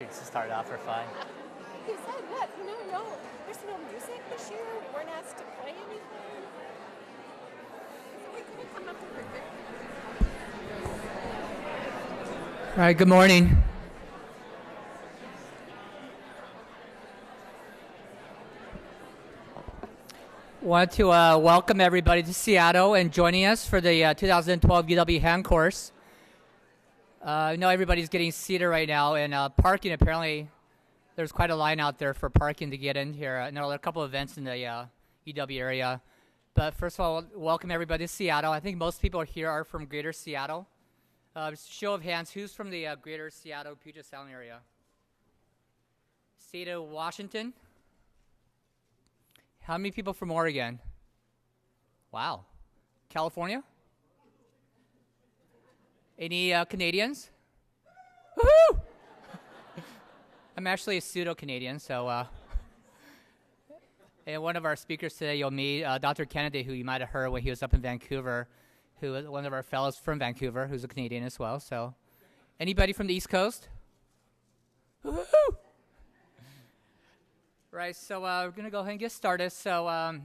To start off for fun. He said that, there's no music this year. We weren't asked to play anything. So we couldn't come up with a All right, good morning. Want to welcome everybody to Seattle and joining us for the 2012 UW Ham course. I know everybody's getting seated right now, and parking, apparently there's quite a line out there for parking to get in here. I know there are a couple of events in the UW area. But first of all, welcome everybody to Seattle. I think most people here are from Greater Seattle. Just show of hands, who's from the Greater Seattle, Puget Sound area? State of Washington? How many people from Oregon? Wow. California? Any Canadians? Woohoo! I'm actually a pseudo-Canadian, so and one of our speakers today you'll meet, Dr. Kennedy, who you might have heard when he was up in Vancouver, who is one of our fellows from Vancouver, who's a Canadian as well. So, anybody from the East Coast? Woohoo! Right, so we're going to go ahead and get started. So I'm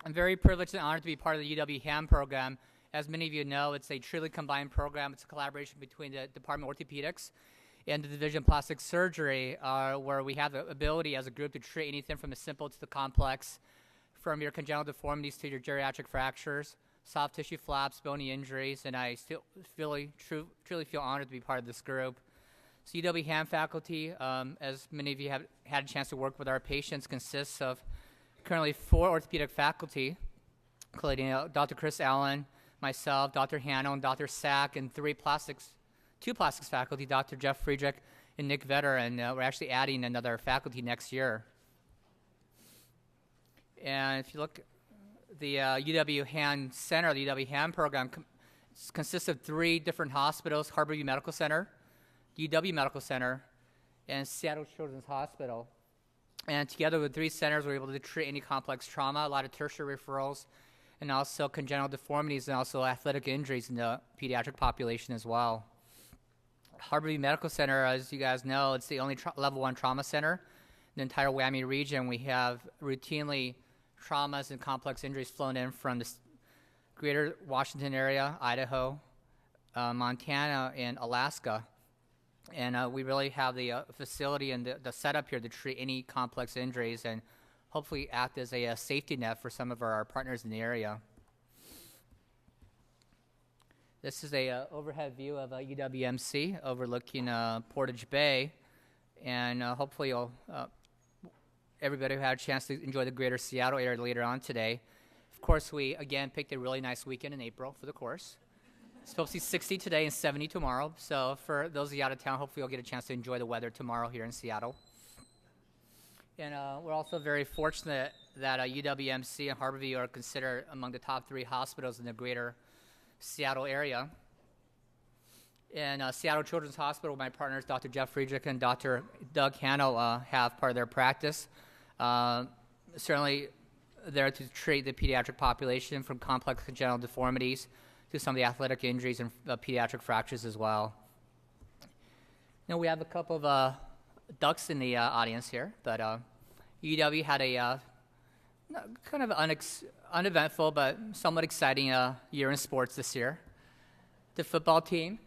very privileged and honored to be part of the UW Ham program. As many of you know, it's a truly combined program. It's a collaboration between the Department of Orthopaedics and the Division of Plastic Surgery, where we have the ability as a group to treat anything from the simple to the complex, from your congenital deformities to your geriatric fractures, soft tissue flaps, bony injuries, and I still truly feel honored to be part of this group. So UW Ham faculty, as many of you have had a chance to work with our patients, consists of currently 4 orthopedic faculty, including Dr. Chris Allen, myself, Dr. Hanno, and Dr. Sack, and 2 plastics faculty, Dr. Jeff Friedrich and Nick Vetter, and we're actually adding another faculty next year. And if you look, the UW Ham Center, the UW Ham program, consists of 3 different hospitals: Harborview Medical Center, UW Medical Center, and Seattle Children's Hospital. And together with 3 centers, we're able to treat any complex trauma, a lot of tertiary referrals, and also congenital deformities and also athletic injuries in the pediatric population as well. Harborview Medical Center, as you guys know, it's the only level 1 trauma center in the entire WWAMI region. We have routinely traumas and complex injuries flown in from the greater Washington area, Idaho, Montana, and Alaska. And we really have the facility and the setup here to treat any complex injuries and hopefully act as a safety net for some of our partners in the area. This is a overhead view of UWMC overlooking Portage Bay, and hopefully everybody will have a chance to enjoy the greater Seattle area later on today. Of course, we again picked a really nice weekend in April for the course. It's supposed to be 60 today and 70 tomorrow, so for those of you out of town, hopefully you'll get a chance to enjoy the weather tomorrow here in Seattle. And we're also very fortunate that UWMC and Harborview are considered among the top 3 hospitals in the greater Seattle area. And Seattle Children's Hospital, my partners, Dr. Jeff Friedrich and Dr. Doug Hanno, have part of their practice. Certainly there to treat the pediatric population from complex congenital deformities to some of the athletic injuries and pediatric fractures as well. We have a couple of ducks in the audience here, but UW had a kind of uneventful but somewhat exciting year in sports this year. The football team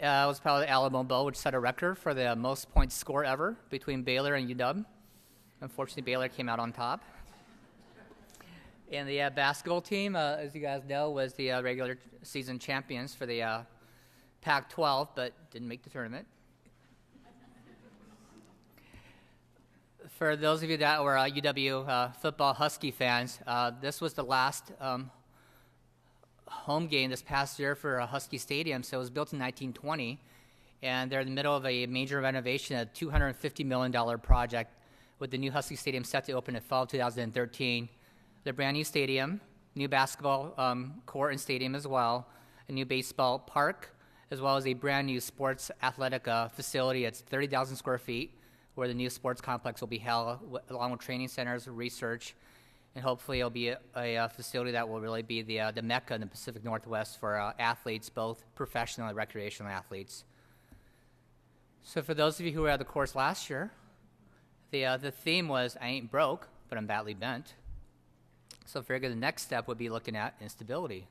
was part of the Alamo Bowl, which set a record for the most points scored ever between Baylor and UW. Unfortunately, Baylor came out on top. And the basketball team, as you guys know, was the regular season champions for the Pac-12, but didn't make the tournament. For those of you that were UW football Husky fans, this was the last home game this past year for Husky Stadium. So it was built in 1920, and they're in the middle of a major renovation, a $250 million project, with the new Husky Stadium set to open in fall of 2013. The brand new stadium, new basketball court and stadium as well, a new baseball park, as well as a brand new sports athletic facility. It's 30,000 square feet, where the new sports complex will be held, along with training centers, research, and hopefully it'll be a facility that will really be the mecca in the Pacific Northwest for athletes, both professional and recreational athletes. So for those of you who were at the course last year, the theme was I ain't broke, but I'm badly bent. So figure the next step would be looking at instability.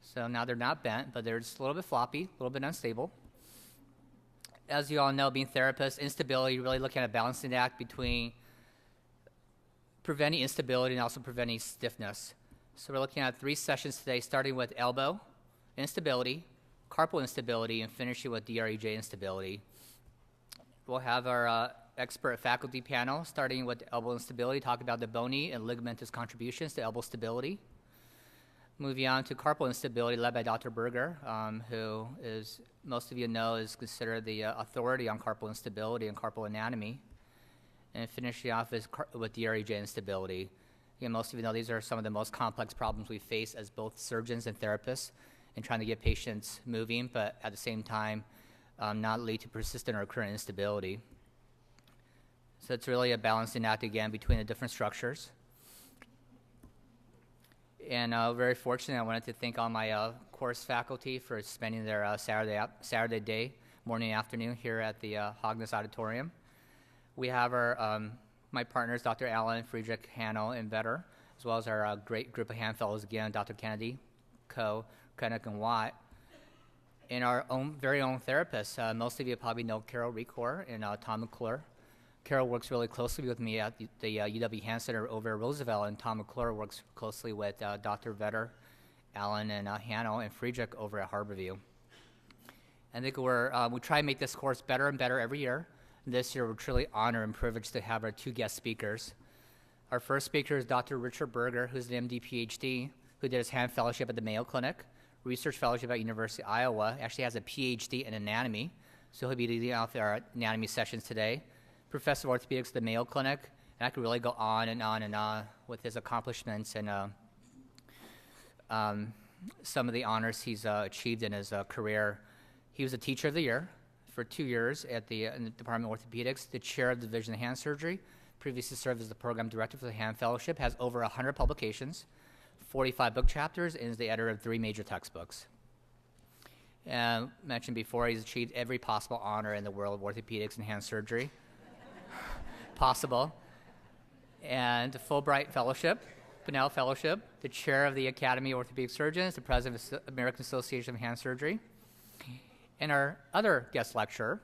So now they're not bent, but they're just a little bit floppy, a little bit unstable. As you all know, being therapists, instability, really looking at a balancing act between preventing instability and also preventing stiffness. So we're looking at 3 sessions today, starting with elbow instability, carpal instability, and finishing with DREJ instability. We'll have our expert faculty panel, starting with elbow instability, talk about the bony and ligamentous contributions to elbow stability. Moving on to carpal instability, led by Dr. Berger, who is, most of you know, is considered the authority on carpal instability and carpal anatomy. And finishing off with DREJ instability. Again, most of you know these are some of the most complex problems we face as both surgeons and therapists in trying to get patients moving, but at the same time, not lead to persistent or recurrent instability. So it's really a balancing act, again, between the different structures. And very fortunate, I wanted to thank all my course faculty for spending their Saturday day, morning, and afternoon here at the Hognes Auditorium. We have our my partners, Dr. Allen, Friedrich, Hanno, and Vetter, as well as our great group of hand fellows, again, Dr. Kennedy, Kinetic, and Watt, and our very own therapists. Most of you probably know Carol Recor and Tom McClure. Carol works really closely with me at the UW Hand Center over at Roosevelt, and Tom McClure works closely with Dr. Vetter, Allen, and Hanno, and Friedrich over at Harborview. I think we try to make this course better and better every year. This year, we're truly honored and privileged to have our 2 guest speakers. Our first speaker is Dr. Richard Berger, who's an MD PhD, who did his hand fellowship at the Mayo Clinic, research fellowship at University of Iowa, actually has a PhD in anatomy, so he'll be leading off our anatomy sessions today. Professor of Orthopaedics at the Mayo Clinic, and I could really go on and on and on with his accomplishments and some of the honors he's achieved in his career. He was a teacher of the year for 2 years in the Department of Orthopaedics, the chair of the Division of Hand Surgery, previously served as the program director for the Hand Fellowship, has over 100 publications, 45 book chapters, and is the editor of 3 major textbooks. Mentioned before, he's achieved every possible honor in the world of orthopedics and hand surgery possible, and the Fulbright Fellowship, Bunnell Fellowship, the chair of the Academy of Orthopedic Surgeons, the president of the American Association of Hand Surgery. And our other guest lecturer,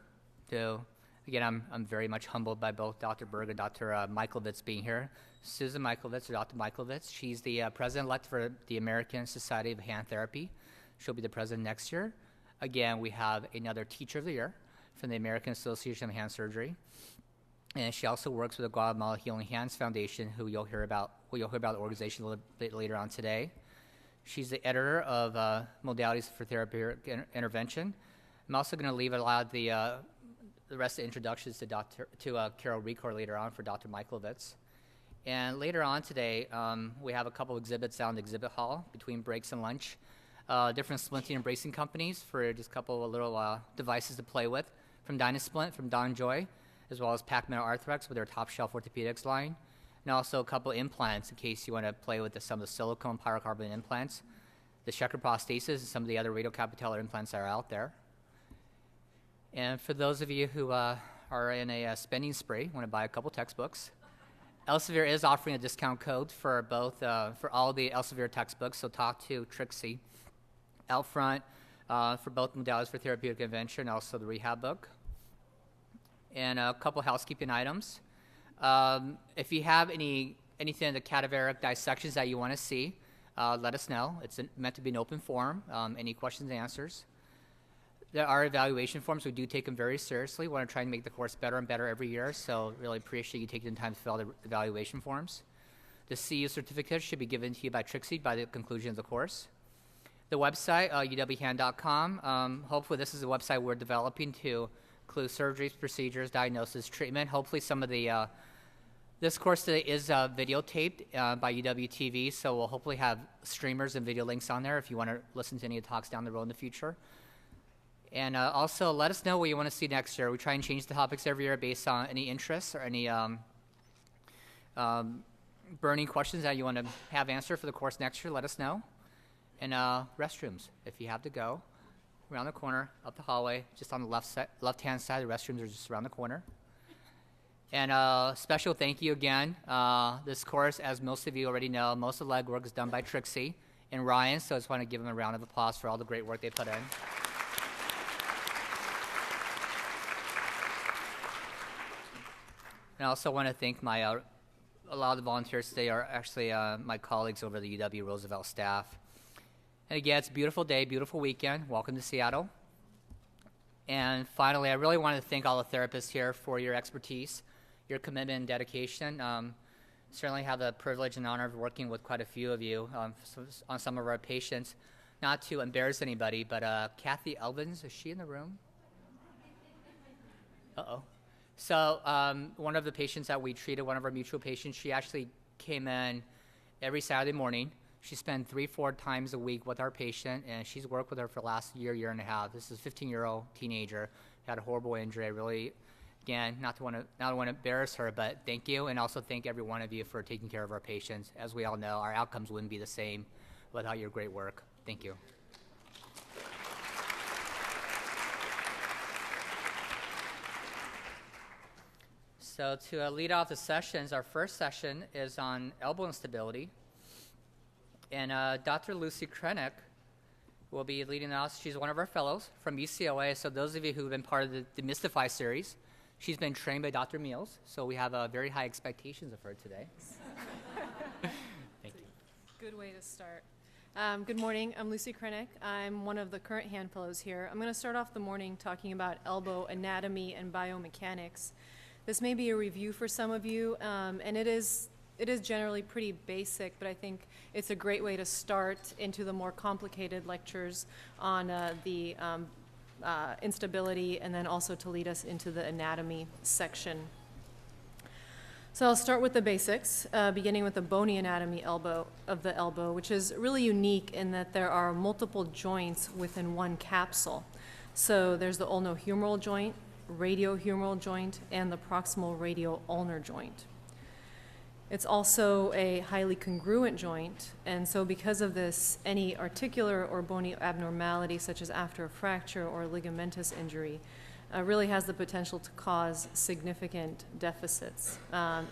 who, again, I'm very much humbled by both Dr. Berg and Dr. Michaelvitz being here. Susan Michaelvitz, or Dr. Michaelvitz, she's the president-elect for the American Society of Hand Therapy. She'll be the president next year. Again, we have another teacher of the year from the American Association of Hand Surgery. And she also works with the Guatemala Healing Hands Foundation, who you'll hear about the organization a little bit later on today. She's the editor of Modalities for Therapeutic Intervention. I'm also going to leave a lot of the rest of the introductions to Carol Recor later on for Dr. Michaelvitz. And later on today, we have a couple exhibits down in the exhibit hall between breaks and lunch. Different splinting and bracing companies for just a couple of little devices to play with, from Dynasplint, from Don Joy, as well as Pac-Man Arthrex with their top shelf orthopedics line, and also a couple implants in case you want to play with some of the silicone pyrocarbon implants, the Schecker prosthesis, and some of the other radiocapitellar implants that are out there. And for those of you who are in a spending spree, want to buy a couple textbooks, Elsevier is offering a discount code for both for all the Elsevier textbooks. So talk to Trixie out front for both Modalities for Therapeutic Intervention and also the rehab book. And a couple housekeeping items. If you have anything in the cadaveric dissections that you want to see, let us know. It's meant to be an open forum. Any questions and answers. There are evaluation forms. We do take them very seriously. We want to try and make the course better and better every year, so really appreciate you taking the time to fill out the evaluation forms. The CU certificate should be given to you by Trixie by the conclusion of the course. The website, uwhand.com, hopefully this is a website we're developing to include surgeries, procedures, diagnosis, treatment. Hopefully some of the, this course today is videotaped by UW-TV, so we'll hopefully have streamers and video links on there if you want to listen to any of the talks down the road in the future. And also, let us know what you want to see next year. We try and change the topics every year based on any interests or any burning questions that you want to have answered for the course next year. Let us know. And restrooms, if you have to go. around the corner, up the hallway, just on the left-hand side. The restrooms are just around the corner. And special thank you again. This course, as most of you already know, most of the legwork is done by Trixie and Ryan, so I just want to give them a round of applause for all the great work they put in. And I also want to thank my, a lot of the volunteers today are actually my colleagues over the UW Roosevelt staff. And again, it's a beautiful day, beautiful weekend. Welcome to Seattle. And finally, I really want to thank all the therapists here for your expertise, your commitment and dedication. Certainly have the privilege and honor of working with quite a few of you on some of our patients. Not to embarrass anybody, but Kathy Elvins, is she in the room? Uh-oh. So one of the patients that we treated, one of our mutual patients, she actually came in every Saturday morning. She spent 3-4 times a week with our patient, and she's worked with her for the last year and a half. This is a 15-year-old teenager, had a horrible injury. I really, again, not to want to embarrass her, but thank you, and also thank every one of you for taking care of our patients. As we all know, our outcomes wouldn't be the same without your great work. Thank you. So to lead off the sessions, our first session is on elbow instability. And Dr. Lucy Kinetic will be leading us. She's one of our fellows from UCLA. So those of you who have been part of the Demystify series, she's been trained by Dr. Meals. So we have very high expectations of her today. Thank you. Good way to start. Good morning. I'm Lucy Kinetic. I'm one of the current hand fellows here. I'm going to start off the morning talking about elbow anatomy and biomechanics. This may be a review for some of you, and it is generally pretty basic, but I think it's a great way to start into the more complicated lectures on the instability, and then also to lead us into the anatomy section. So I'll start with the basics, beginning with the bony anatomy of the elbow, which is really unique in that there are multiple joints within one capsule. So there's the ulnohumeral joint, radiohumeral joint, and the proximal radio-ulnar joint. It's also a highly congruent joint, and so because of this, any articular or bony abnormality, such as after a fracture or ligamentous injury, really has the potential to cause significant deficits.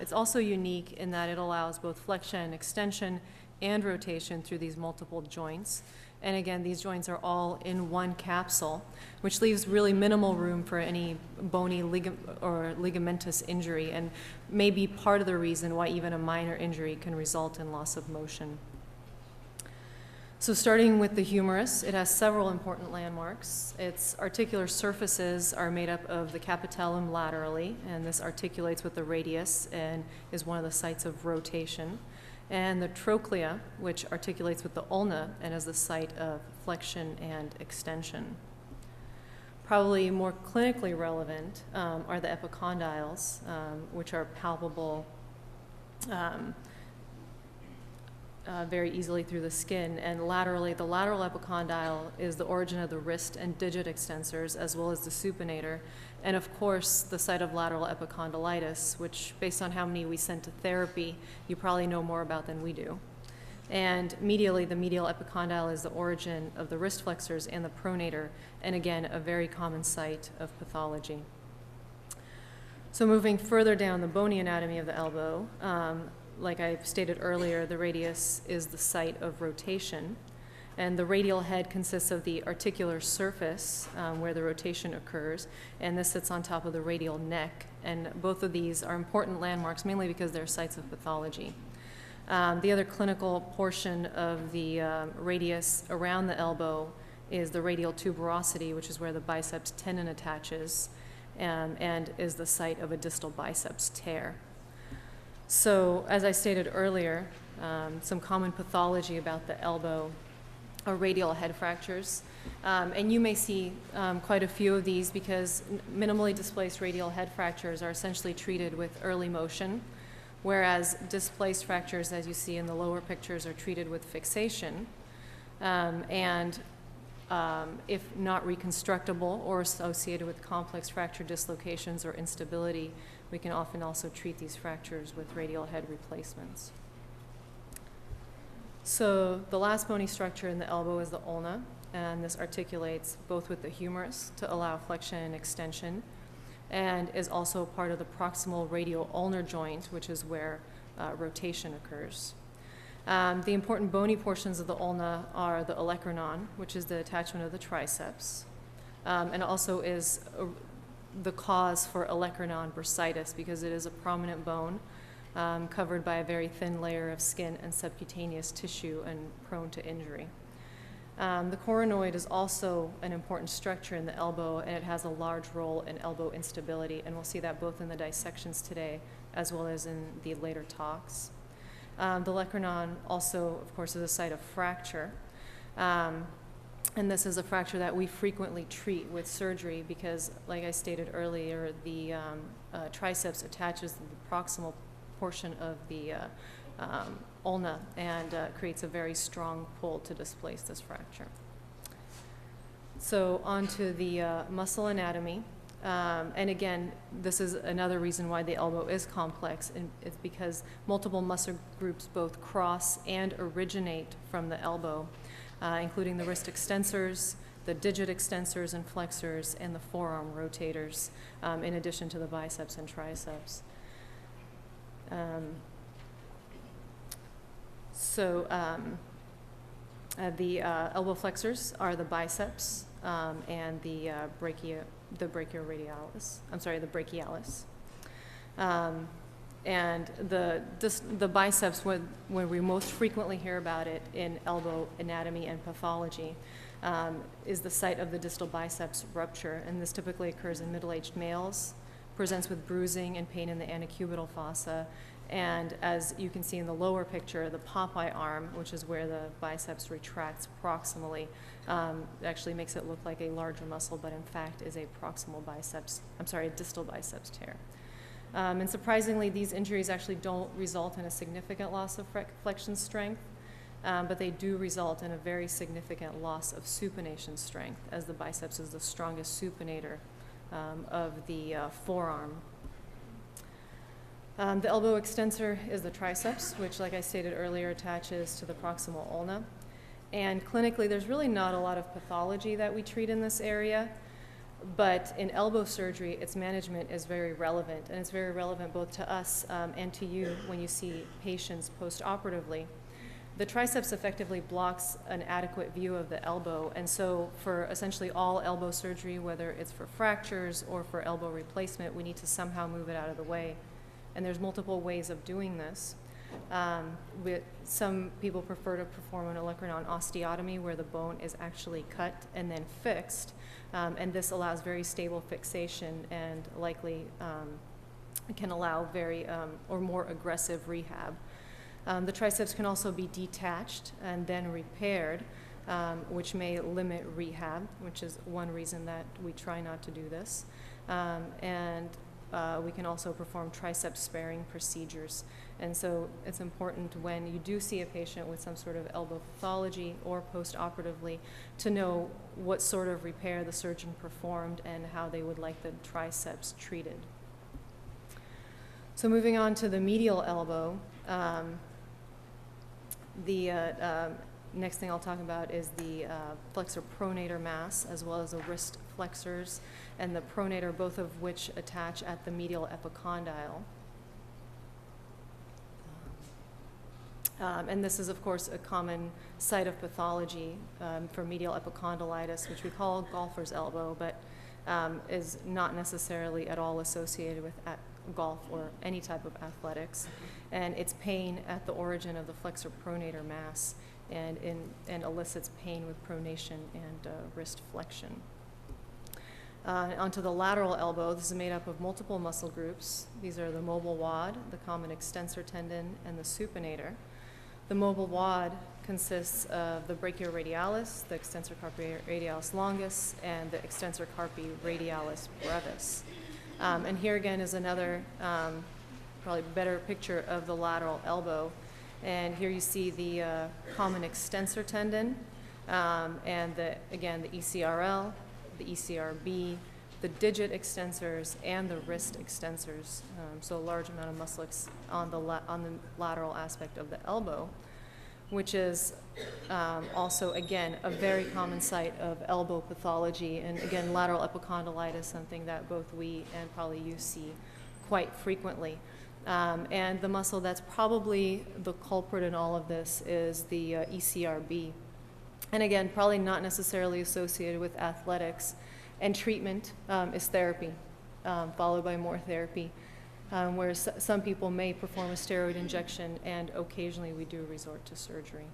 It's also unique in that it allows both flexion, extension, and rotation through these multiple joints. And again, these joints are all in one capsule, which leaves really minimal room for any bony or ligamentous injury, and may be part of the reason why even a minor injury can result in loss of motion. So starting with the humerus, it has several important landmarks. Its articular surfaces are made up of the capitellum laterally, and this articulates with the radius and is one of the sites of rotation. And the trochlea, which articulates with the ulna and is the site of flexion and extension. Probably more clinically relevant are the epicondyles, which are palpable very easily through the skin. And laterally, the lateral epicondyle is the origin of the wrist and digit extensors, as well as the supinator. And of course, the site of lateral epicondylitis, which, based on how many we sent to therapy, you probably know more about than we do. And medially, the medial epicondyle is the origin of the wrist flexors and the pronator, and again, a very common site of pathology. So moving further down the bony anatomy of the elbow, like I stated earlier, the radius is the site of rotation. And the radial head consists of the articular surface where the rotation occurs, and this sits on top of the radial neck. And both of these are important landmarks, mainly because they're sites of pathology. The other clinical portion of the radius around the elbow is the radial tuberosity, which is where the biceps tendon attaches, and is the site of a distal biceps tear. So, as I stated earlier, some common pathology about the elbow are radial head fractures. And you may see quite a few of these because minimally displaced radial head fractures are essentially treated with early motion, whereas displaced fractures, as you see in the lower pictures, are treated with fixation. If not reconstructible or associated with complex fracture dislocations or instability, we can often also treat these fractures with radial head replacements. So the last bony structure in the elbow is the ulna, and this articulates both with the humerus to allow flexion and extension, and is also part of the proximal radial ulnar joint, which is where rotation occurs. The important bony portions of the ulna are the olecranon, which is the attachment of the triceps, and also is the cause for olecranon bursitis because it is a prominent bone covered by a very thin layer of skin and subcutaneous tissue and prone to injury. The coronoid is also an important structure in the elbow, and it has a large role in elbow instability, and we'll see that both in the dissections today as well as in the later talks. The olecranon also, of course, is a site of fracture, and this is a fracture that we frequently treat with surgery because, like I stated earlier, the triceps attaches to the proximal portion of the ulna and creates a very strong pull to displace this fracture. So on to the muscle anatomy. And again, this is another reason why the elbow is complex, and it's because multiple muscle groups both cross and originate from the elbow, including the wrist extensors, the digit extensors and flexors, and the forearm rotators, in addition to the biceps and triceps. The elbow flexors are the biceps and the brachioradialis. I'm sorry, the brachialis. And the biceps, when we most frequently hear about it in elbow anatomy and pathology, is the site of the distal biceps rupture, and this typically occurs in middle-aged males, presents with bruising and pain in the antecubital fossa, and as you can see in the lower picture, the Popeye arm, which is where the biceps retracts proximally, actually makes it look like a larger muscle, but in fact is a distal biceps tear. And surprisingly, these injuries actually don't result in a significant loss of flexion strength, but they do result in a very significant loss of supination strength, as the biceps is the strongest supinator of the forearm. The elbow extensor is the triceps, which, like I stated earlier, attaches to the proximal ulna. And clinically, there's really not a lot of pathology that we treat in this area, but in elbow surgery, its management is very relevant, and it's very relevant both to us and to you when you see patients post-operatively. The triceps effectively blocks an adequate view of the elbow, and so for essentially all elbow surgery, whether it's for fractures or for elbow replacement, we need to somehow move it out of the way. And there's multiple ways of doing this. Some people prefer to perform an olecranon osteotomy where the bone is actually cut and then fixed, and this allows very stable fixation and likely can allow very or more aggressive rehab. The triceps can also be detached and then repaired, which may limit rehab, which is one reason that we try not to do this. We can also perform triceps sparing procedures. And so it's important when you do see a patient with some sort of elbow pathology or post-operatively to know what sort of repair the surgeon performed and how they would like the triceps treated. So moving on to the medial elbow, the next thing I'll talk about is the flexor pronator mass, as well as the wrist flexors and the pronator, both of which attach at the medial epicondyle. And this is, of course, a common site of pathology for medial epicondylitis, which we call golfer's elbow, but is not necessarily at all associated with golf or any type of athletics. And it's pain at the origin of the flexor pronator mass and elicits pain with pronation and wrist flexion. Onto the lateral elbow, this is made up of multiple muscle groups. These are the mobile wad, the common extensor tendon, and the supinator. The mobile wad consists of the brachioradialis, the extensor carpi radialis longus, and the extensor carpi radialis brevis. And here again is another probably better picture of the lateral elbow. And here you see the common extensor tendon, and again the ECRL, the ECRB, the digit extensors, and the wrist extensors. So a large amount of muscle on the lateral aspect of the elbow. which is also, again, a very common site of elbow pathology. And again, lateral epicondylitis, something that both we and probably you see quite frequently. And the muscle that's probably the culprit in all of this is the ECRB. And again, probably not necessarily associated with athletics. And treatment is therapy, followed by more therapy, where some people may perform a steroid injection, and occasionally we do resort to surgery.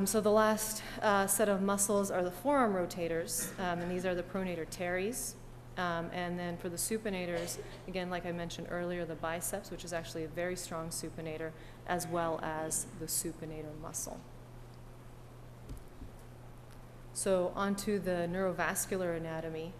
So the last set of muscles are the forearm rotators, and these are the pronator teres. And then for the supinators, again, like I mentioned earlier, the biceps, which is actually a very strong supinator, as well as the supinator muscle. So onto the neurovascular anatomy,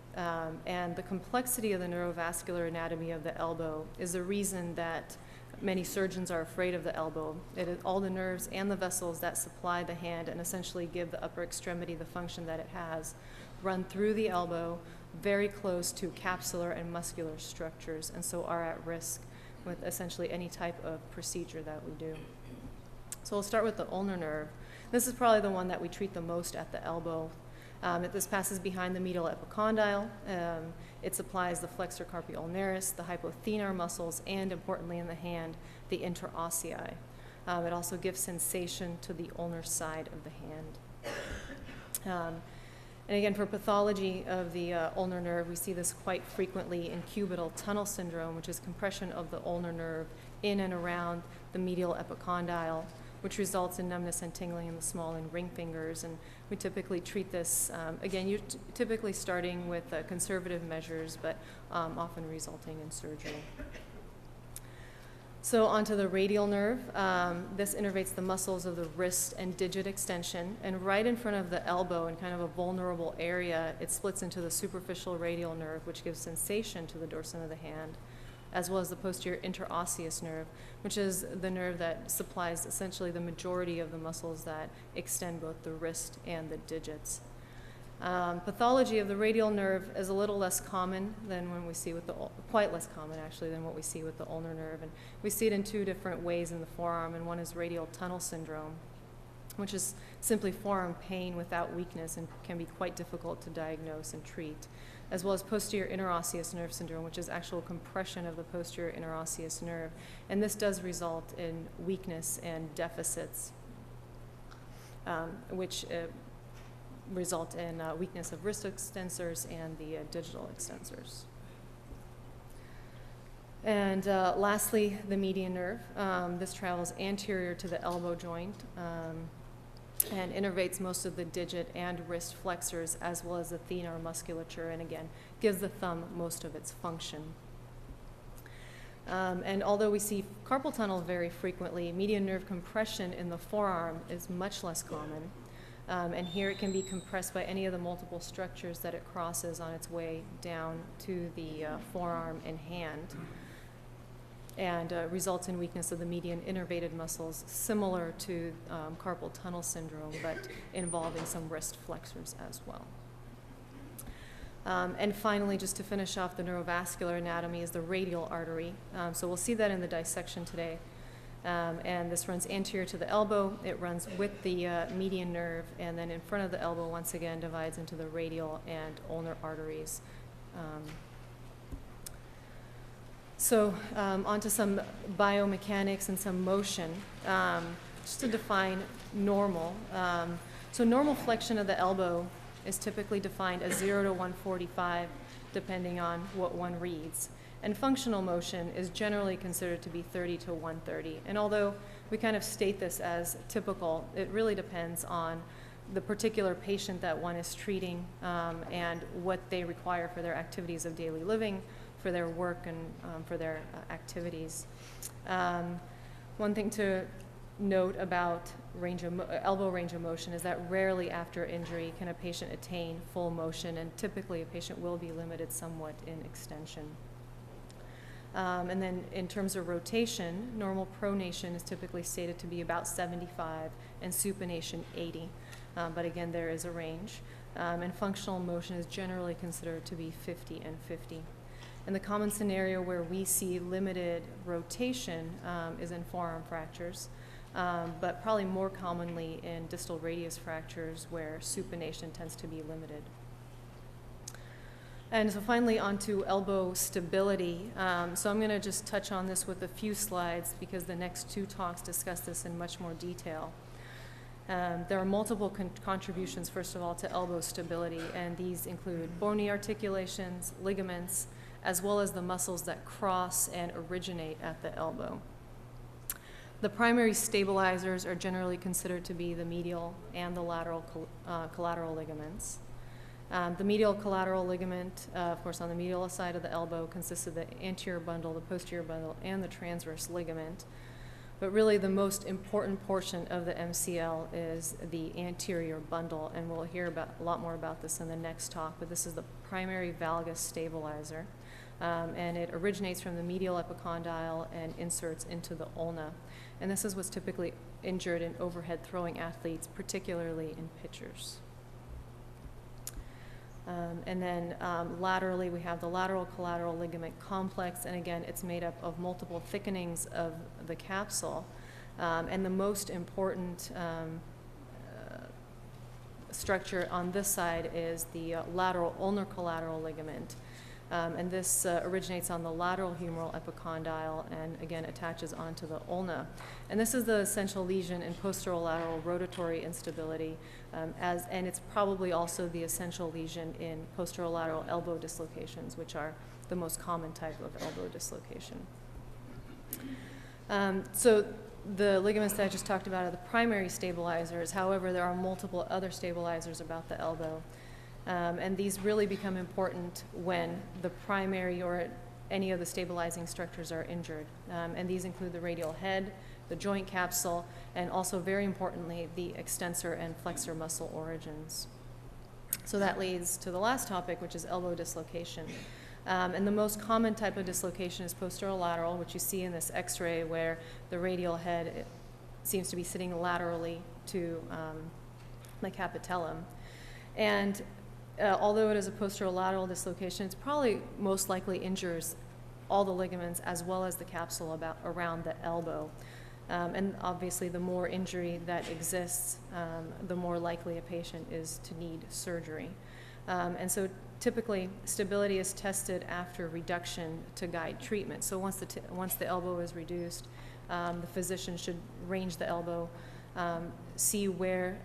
and the complexity of the neurovascular anatomy of the elbow is the reason that many surgeons are afraid of the elbow. It is all the nerves and the vessels that supply the hand and essentially give the upper extremity the function that it has, run through the elbow, very close to capsular and muscular structures, and so are at risk with essentially any type of procedure that we do. So we'll start with the ulnar nerve. This is probably the one that we treat the most at the elbow. This passes behind the medial epicondyle. It supplies the flexor carpi ulnaris, the hypothenar muscles, and importantly in the hand, the interossei. It also gives sensation to the ulnar side of the hand. And again, for pathology of the ulnar nerve, we see this quite frequently in cubital tunnel syndrome, which is compression of the ulnar nerve in and around the medial epicondyle, which results in numbness and tingling in the small and ring fingers. And we typically treat this, again, you're typically starting with conservative measures, but often resulting in surgery. So onto the radial nerve. This innervates the muscles of the wrist and digit extension, and right in front of the elbow, in kind of a vulnerable area, it splits into the superficial radial nerve, which gives sensation to the dorsum of the hand, as well as the posterior interosseous nerve, which is the nerve that supplies essentially the majority of the muscles that extend both the wrist and the digits. Pathology of the radial nerve is a little less common than when we see with the, quite less common actually than what we see with the ulnar nerve. And we see it in two different ways in the forearm, and one is radial tunnel syndrome, which is simply forearm pain without weakness and can be quite difficult to diagnose and treat, as well as posterior interosseous nerve syndrome, which is actual compression of the posterior interosseous nerve. And this does result in weakness and deficits, which result in weakness of wrist extensors and the digital extensors. And lastly, the median nerve. This travels anterior to the elbow joint and innervates most of the digit and wrist flexors, as well as the thenar musculature, and again, gives the thumb most of its function. And although we see carpal tunnel very frequently, median nerve compression in the forearm is much less common. And here it can be compressed by any of the multiple structures that it crosses on its way down to the forearm and hand, and results in weakness of the median innervated muscles, similar to carpal tunnel syndrome, but involving some wrist flexors as well. And finally, just to finish off the neurovascular anatomy, is the radial artery. So we'll see that in the dissection today. And this runs anterior to the elbow. It runs with the median nerve, and then in front of the elbow, once again, divides into the radial and ulnar arteries. So onto some biomechanics and some motion. Just to define normal. So normal flexion of the elbow is typically defined as 0 to 145, depending on what one reads. And functional motion is generally considered to be 30 to 130. And although we kind of state this as typical, it really depends on the particular patient that one is treating and what they require for their activities of daily living, for their work, and for their activities. One thing to note about elbow range of motion is that rarely after injury can a patient attain full motion, and typically a patient will be limited somewhat in extension. And then in terms of rotation, normal pronation is typically stated to be about 75 and supination 80. But again, there is a range. And functional motion is generally considered to be 50 and 50. And the common scenario where we see limited rotation is in forearm fractures. but probably more commonly in distal radius fractures where supination tends to be limited. And so finally onto elbow stability. So I'm going to just touch on this with a few slides because the next two talks discuss this in much more detail. There are multiple contributions, first of all, to elbow stability, and these include bony articulations, ligaments, as well as the muscles that cross and originate at the elbow. The primary stabilizers are generally considered to be the medial and the lateral collateral ligaments. The medial collateral ligament, of course, on the medial side of the elbow consists of the anterior bundle, the posterior bundle, and the transverse ligament. But really the most important portion of the MCL is the anterior bundle, and we'll hear a lot more about this in the next talk, but this is the primary valgus stabilizer. And it originates from the medial epicondyle and inserts into the ulna. And this is what's typically injured in overhead throwing athletes, particularly in pitchers. And then laterally, we have the lateral collateral ligament complex, and again, it's made up of multiple thickenings of the capsule. And the most important structure on this side is the lateral ulnar collateral ligament. And this originates on the lateral humeral epicondyle and again attaches onto the ulna. And this is the essential lesion in posterolateral rotatory instability, and it's probably also the essential lesion in posterolateral elbow dislocations, which are the most common type of elbow dislocation. So the ligaments that I just talked about are the primary stabilizers. However, there are multiple other stabilizers about the elbow. And these really become important when the primary or any of the stabilizing structures are injured. And these include the radial head, the joint capsule, and also very importantly, the extensor and flexor muscle origins. So that leads to the last topic, which is elbow dislocation. And the most common type of dislocation is posterolateral, which you see in this x-ray where the radial head seems to be sitting laterally to the capitellum. And although it is a posterolateral dislocation, it's probably most likely injures all the ligaments as well as the capsule around the elbow. And obviously the more injury that exists, the more likely a patient is to need surgery. And so typically stability is tested after reduction to guide treatment. So once the elbow is reduced, the physician should range the elbow, see where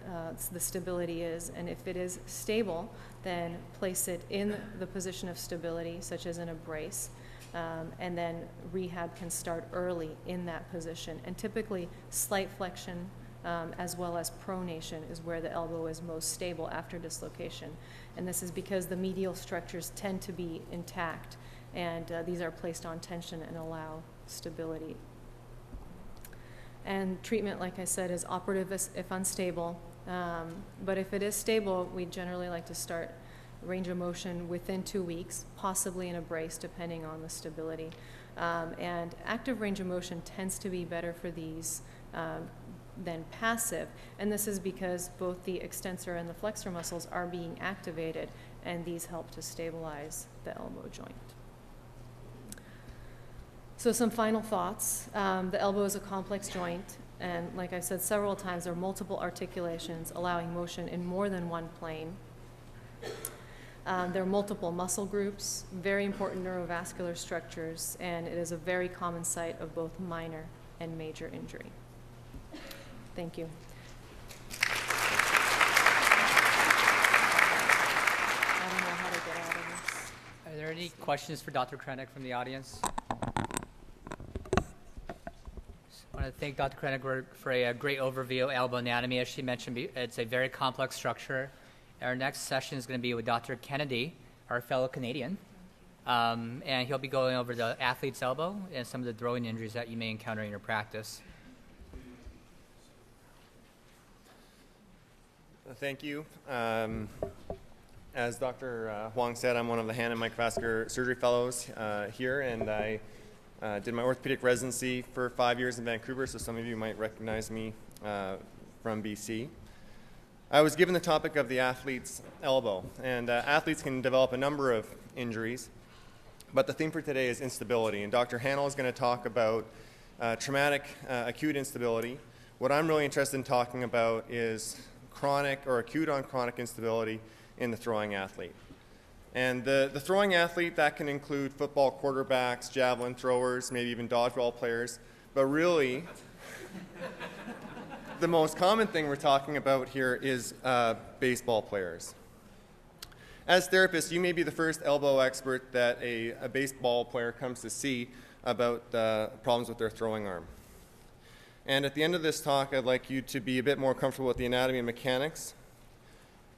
the stability is, and if it is stable, then place it in the position of stability, such as in a brace, and then rehab can start early in that position. And typically, slight flexion as well as pronation is where the elbow is most stable after dislocation. And this is because the medial structures tend to be intact, and these are placed on tension and allow stability. And treatment, like I said, is operative if unstable. But if it is stable, we generally like to start range of motion within 2 weeks, possibly in a brace, depending on the stability. And active range of motion tends to be better for these than passive. And this is because both the extensor and the flexor muscles are being activated, and these help to stabilize the elbow joint. So some final thoughts. The elbow is a complex joint, and like I've said several times, there are multiple articulations allowing motion in more than one plane. There are multiple muscle groups, very important neurovascular structures, and it is a very common site of both minor and major injury. Thank you. I don't know how to get out of this. Are there any questions for Dr. Kinetic from the audience? I want to thank Dr. Kinetic for a great overview of elbow anatomy. As she mentioned, it's a very complex structure. Our next session is going to be with Dr. Kennedy, our fellow Canadian, and he'll be going over the athlete's elbow and some of the throwing injuries that you may encounter in your practice. Thank you. As Dr. Huang said, I'm one of the hand and microvascular surgery fellows here, and I did my orthopedic residency for 5 years in Vancouver, so some of you might recognize me from BC. I was given the topic of the athlete's elbow, and athletes can develop a number of injuries, but the theme for today is instability, and Dr. Hanel is going to talk about traumatic acute instability, What I'm really interested in talking about is chronic or acute on chronic instability in the throwing athlete. And the throwing athlete, that can include football quarterbacks, javelin throwers, maybe even dodgeball players. But really, the most common thing we're talking about here is baseball players. As therapists, you may be the first elbow expert that a baseball player comes to see about problems with their throwing arm. And at the end of this talk, I'd like you to be a bit more comfortable with the anatomy and mechanics,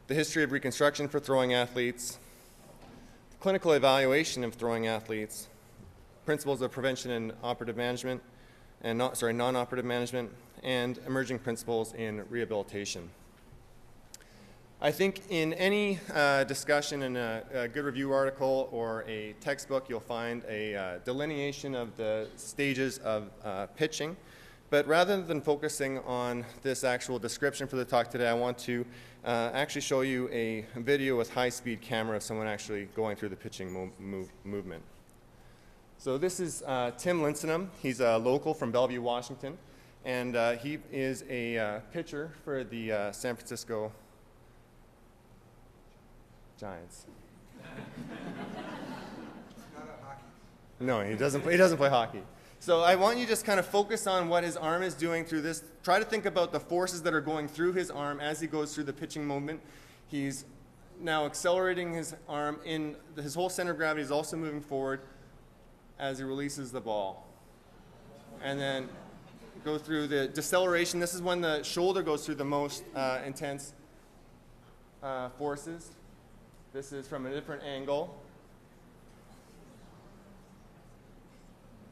the history of reconstruction for throwing athletes, clinical evaluation of throwing athletes, principles of prevention and operative management, and non-operative management, and emerging principles in rehabilitation. I think in any discussion in a good review article or a textbook, you'll find a delineation of the stages of pitching. But rather than focusing on this actual description for the talk today, I want to actually show you a video with high-speed camera of someone actually going through the pitching movement. So this is Tim Linsenham. He's a local from Bellevue, Washington, and he is a pitcher for the San Francisco Giants. No, he doesn't play hockey. So I want you to just kind of focus on what his arm is doing through this. Try to think about the forces that are going through his arm as he goes through the pitching movement. He's now accelerating his arm in his whole center of gravity is also moving forward as he releases the ball. And then go through the deceleration. This is when the shoulder goes through the most intense forces. This is from a different angle.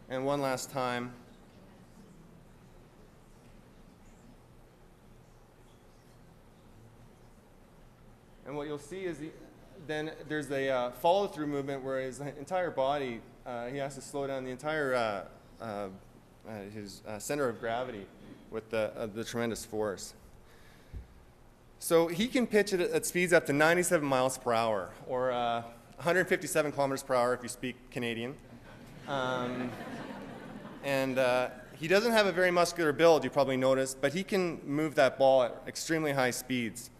And one last time. And what you'll see is then there's a follow-through movement where his entire body, he has to slow down the entire his center of gravity with the tremendous force. So he can pitch it at speeds up to 97 miles per hour, or 157 kilometers per hour if you speak Canadian. And he doesn't have a very muscular build, you probably noticed, but he can move that ball at extremely high speeds.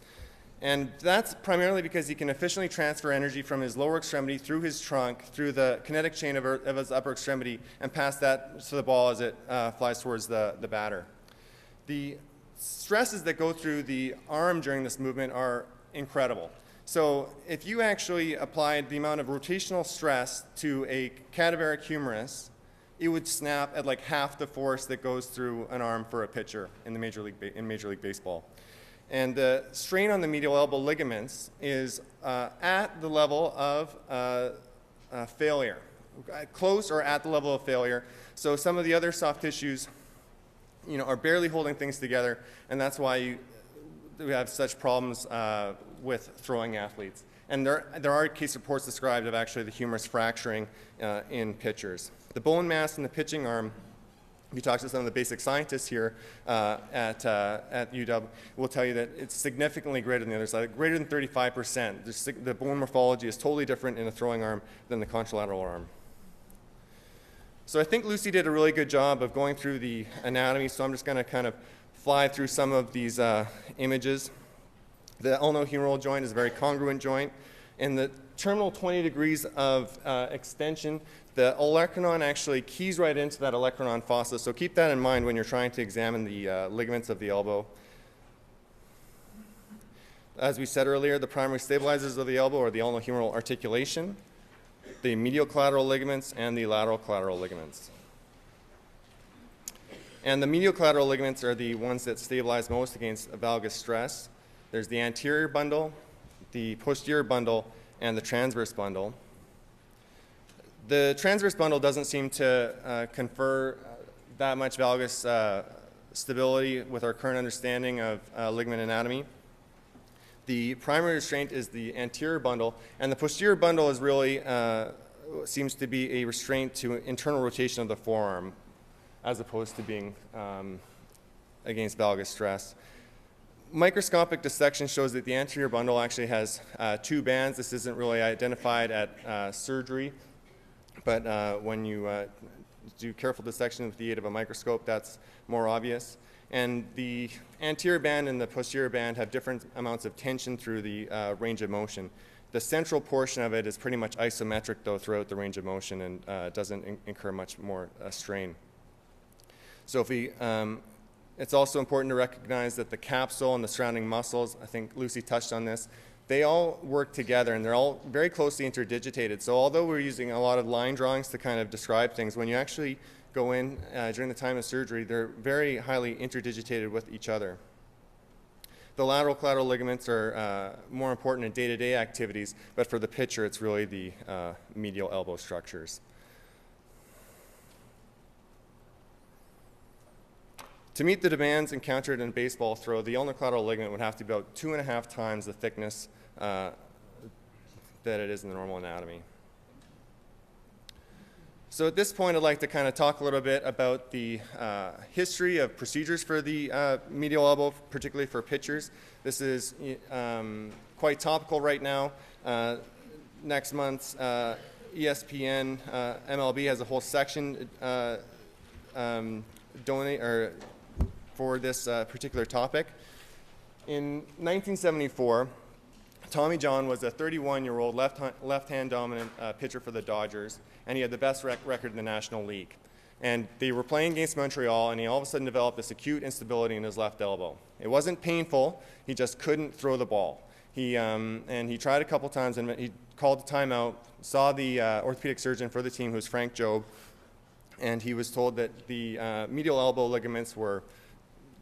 And that's primarily because he can efficiently transfer energy from his lower extremity through his trunk, through the kinetic chain of his upper extremity, and pass that to the ball as it flies towards the batter. The stresses that go through the arm during this movement are incredible. So if you actually applied the amount of rotational stress to a cadaveric humerus, it would snap at like half the force that goes through an arm for a pitcher in the Major League Baseball. And the strain on the medial elbow ligaments is at the level of failure, close or at the level of failure. So some of the other soft tissues, are barely holding things together, and that's why we have such problems with throwing athletes. And there are case reports described of actually the humerus fracturing in pitchers. The bone mass in the pitching arm, if you talk to some of the basic scientists here at UW, will tell you that it's significantly greater than the other side, greater than 35%. The bone morphology is totally different in a throwing arm than the contralateral arm. So I think Lucy did a really good job of going through the anatomy, so I'm just going to kind of fly through some of these images. The ulnohumeral joint is a very congruent joint. In the terminal 20 degrees of extension, the olecranon actually keys right into that olecranon fossa, so keep that in mind when you're trying to examine the ligaments of the elbow. As we said earlier, the primary stabilizers of the elbow are the ulnohumeral articulation, the medial collateral ligaments, and the lateral collateral ligaments. And the medial collateral ligaments are the ones that stabilize most against valgus stress. There's the anterior bundle, the posterior bundle, and the transverse bundle. The transverse bundle doesn't seem to confer that much valgus stability with our current understanding of ligament anatomy. The primary restraint is the anterior bundle, and the posterior bundle is really seems to be a restraint to internal rotation of the forearm, as opposed to being against valgus stress. Microscopic dissection shows that the anterior bundle actually has two bands. This isn't really identified at surgery, but when you do careful dissection with the aid of a microscope, that's more obvious. And the anterior band and the posterior band have different amounts of tension through the range of motion. The central portion of it is pretty much isometric, though, throughout the range of motion, and doesn't incur much more strain. So if we, it's also important to recognize that the capsule and the surrounding muscles, I think Lucy touched on this, they all work together, and they're all very closely interdigitated. So although we're using a lot of line drawings to kind of describe things, when you actually go in during the time of surgery, they're very highly interdigitated with each other. The lateral collateral ligaments are more important in day-to-day activities, but for the pitcher, it's really the medial elbow structures. To meet the demands encountered in baseball throw, the ulnar collateral ligament would have to be about 2.5 times the thickness that it is in the normal anatomy. So at this point, I'd like to kind of talk a little bit about the history of procedures for the medial elbow, particularly for pitchers. This is quite topical right now. Next month's ESPN MLB has a whole section for this particular topic. In 1974, Tommy John was a 31-year-old left-hand dominant pitcher for the Dodgers, and he had the best record in the National League. And they were playing against Montreal, and he all of a sudden developed this acute instability in his left elbow. It wasn't painful, he just couldn't throw the ball. And he tried a couple times, and he called a timeout, saw the orthopedic surgeon for the team, who's Frank Jobe, and he was told that the medial elbow ligaments were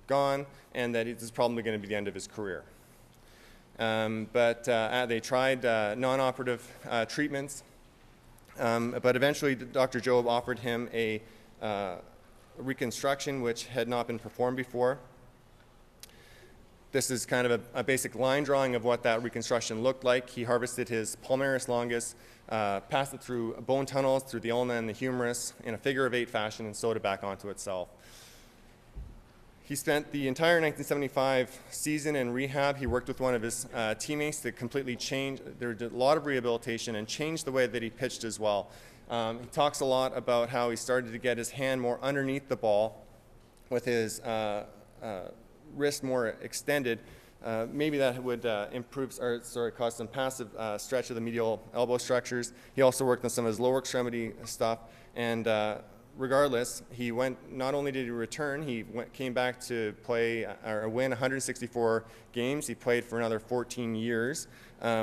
gone, and that this is probably going to be the end of his career. They tried non-operative treatments, but eventually Dr. Jobe offered him a reconstruction which had not been performed before. This is kind of a basic line drawing of what that reconstruction looked like. He harvested his palmaris longus, passed it through bone tunnels, through the ulna and the humerus in a figure-of-8 fashion, and sewed it back onto itself. He spent the entire 1975 season in rehab. He worked with one of his teammates to completely change. There was a lot of rehabilitation and changed the way that he pitched as well. He talks a lot about how he started to get his hand more underneath the ball with his wrist more extended. Maybe that would cause some passive stretch of the medial elbow structures. He also worked on some of his lower extremity stuff, and regardless, he went, not only did he return, he came back to play or win 164 games. He played for another 14 years,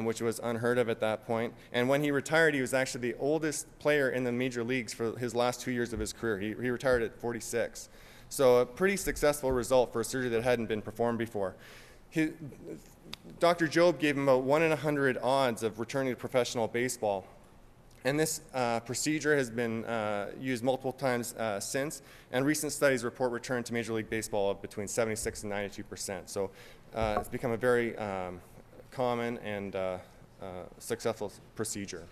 which was unheard of at that point. And when he retired, he was actually the oldest player in the major leagues for his last 2 years of his career. He retired at 46. So a pretty successful result for a surgery that hadn't been performed before. Dr. Jobe gave him about 1 in 100 odds of returning to professional baseball. And this procedure has been used multiple times since, and recent studies report return to Major League Baseball of between 76 and 92%. So it's become a very common and successful procedure.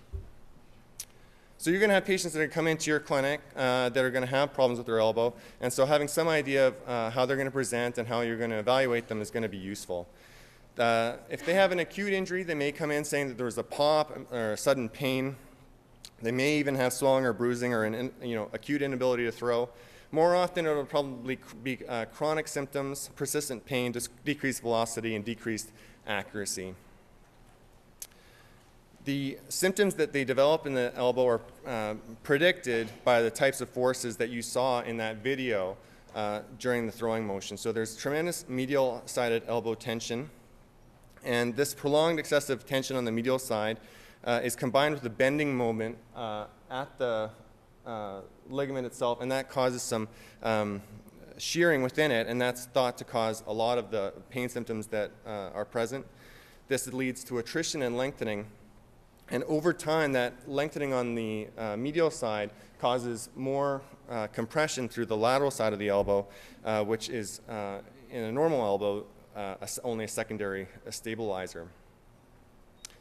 So you're going to have patients that are going to come into your clinic that are going to have problems with their elbow, and so having some idea of how they're going to present and how you're going to evaluate them is going to be useful. If they have an acute injury, they may come in saying that there was a pop or a sudden pain. They may even have swelling or bruising or an acute inability to throw. More often, it will probably be chronic symptoms, persistent pain, decreased velocity, and decreased accuracy. The symptoms that they develop in the elbow are predicted by the types of forces that you saw in that video during the throwing motion. So there's tremendous medial-sided elbow tension, and this prolonged excessive tension on the medial side is combined with the bending moment at the ligament itself, and that causes some shearing within it, and that's thought to cause a lot of the pain symptoms that are present. This leads to attrition and lengthening, and over time, that lengthening on the medial side causes more compression through the lateral side of the elbow, which is, in a normal elbow, only a secondary stabilizer.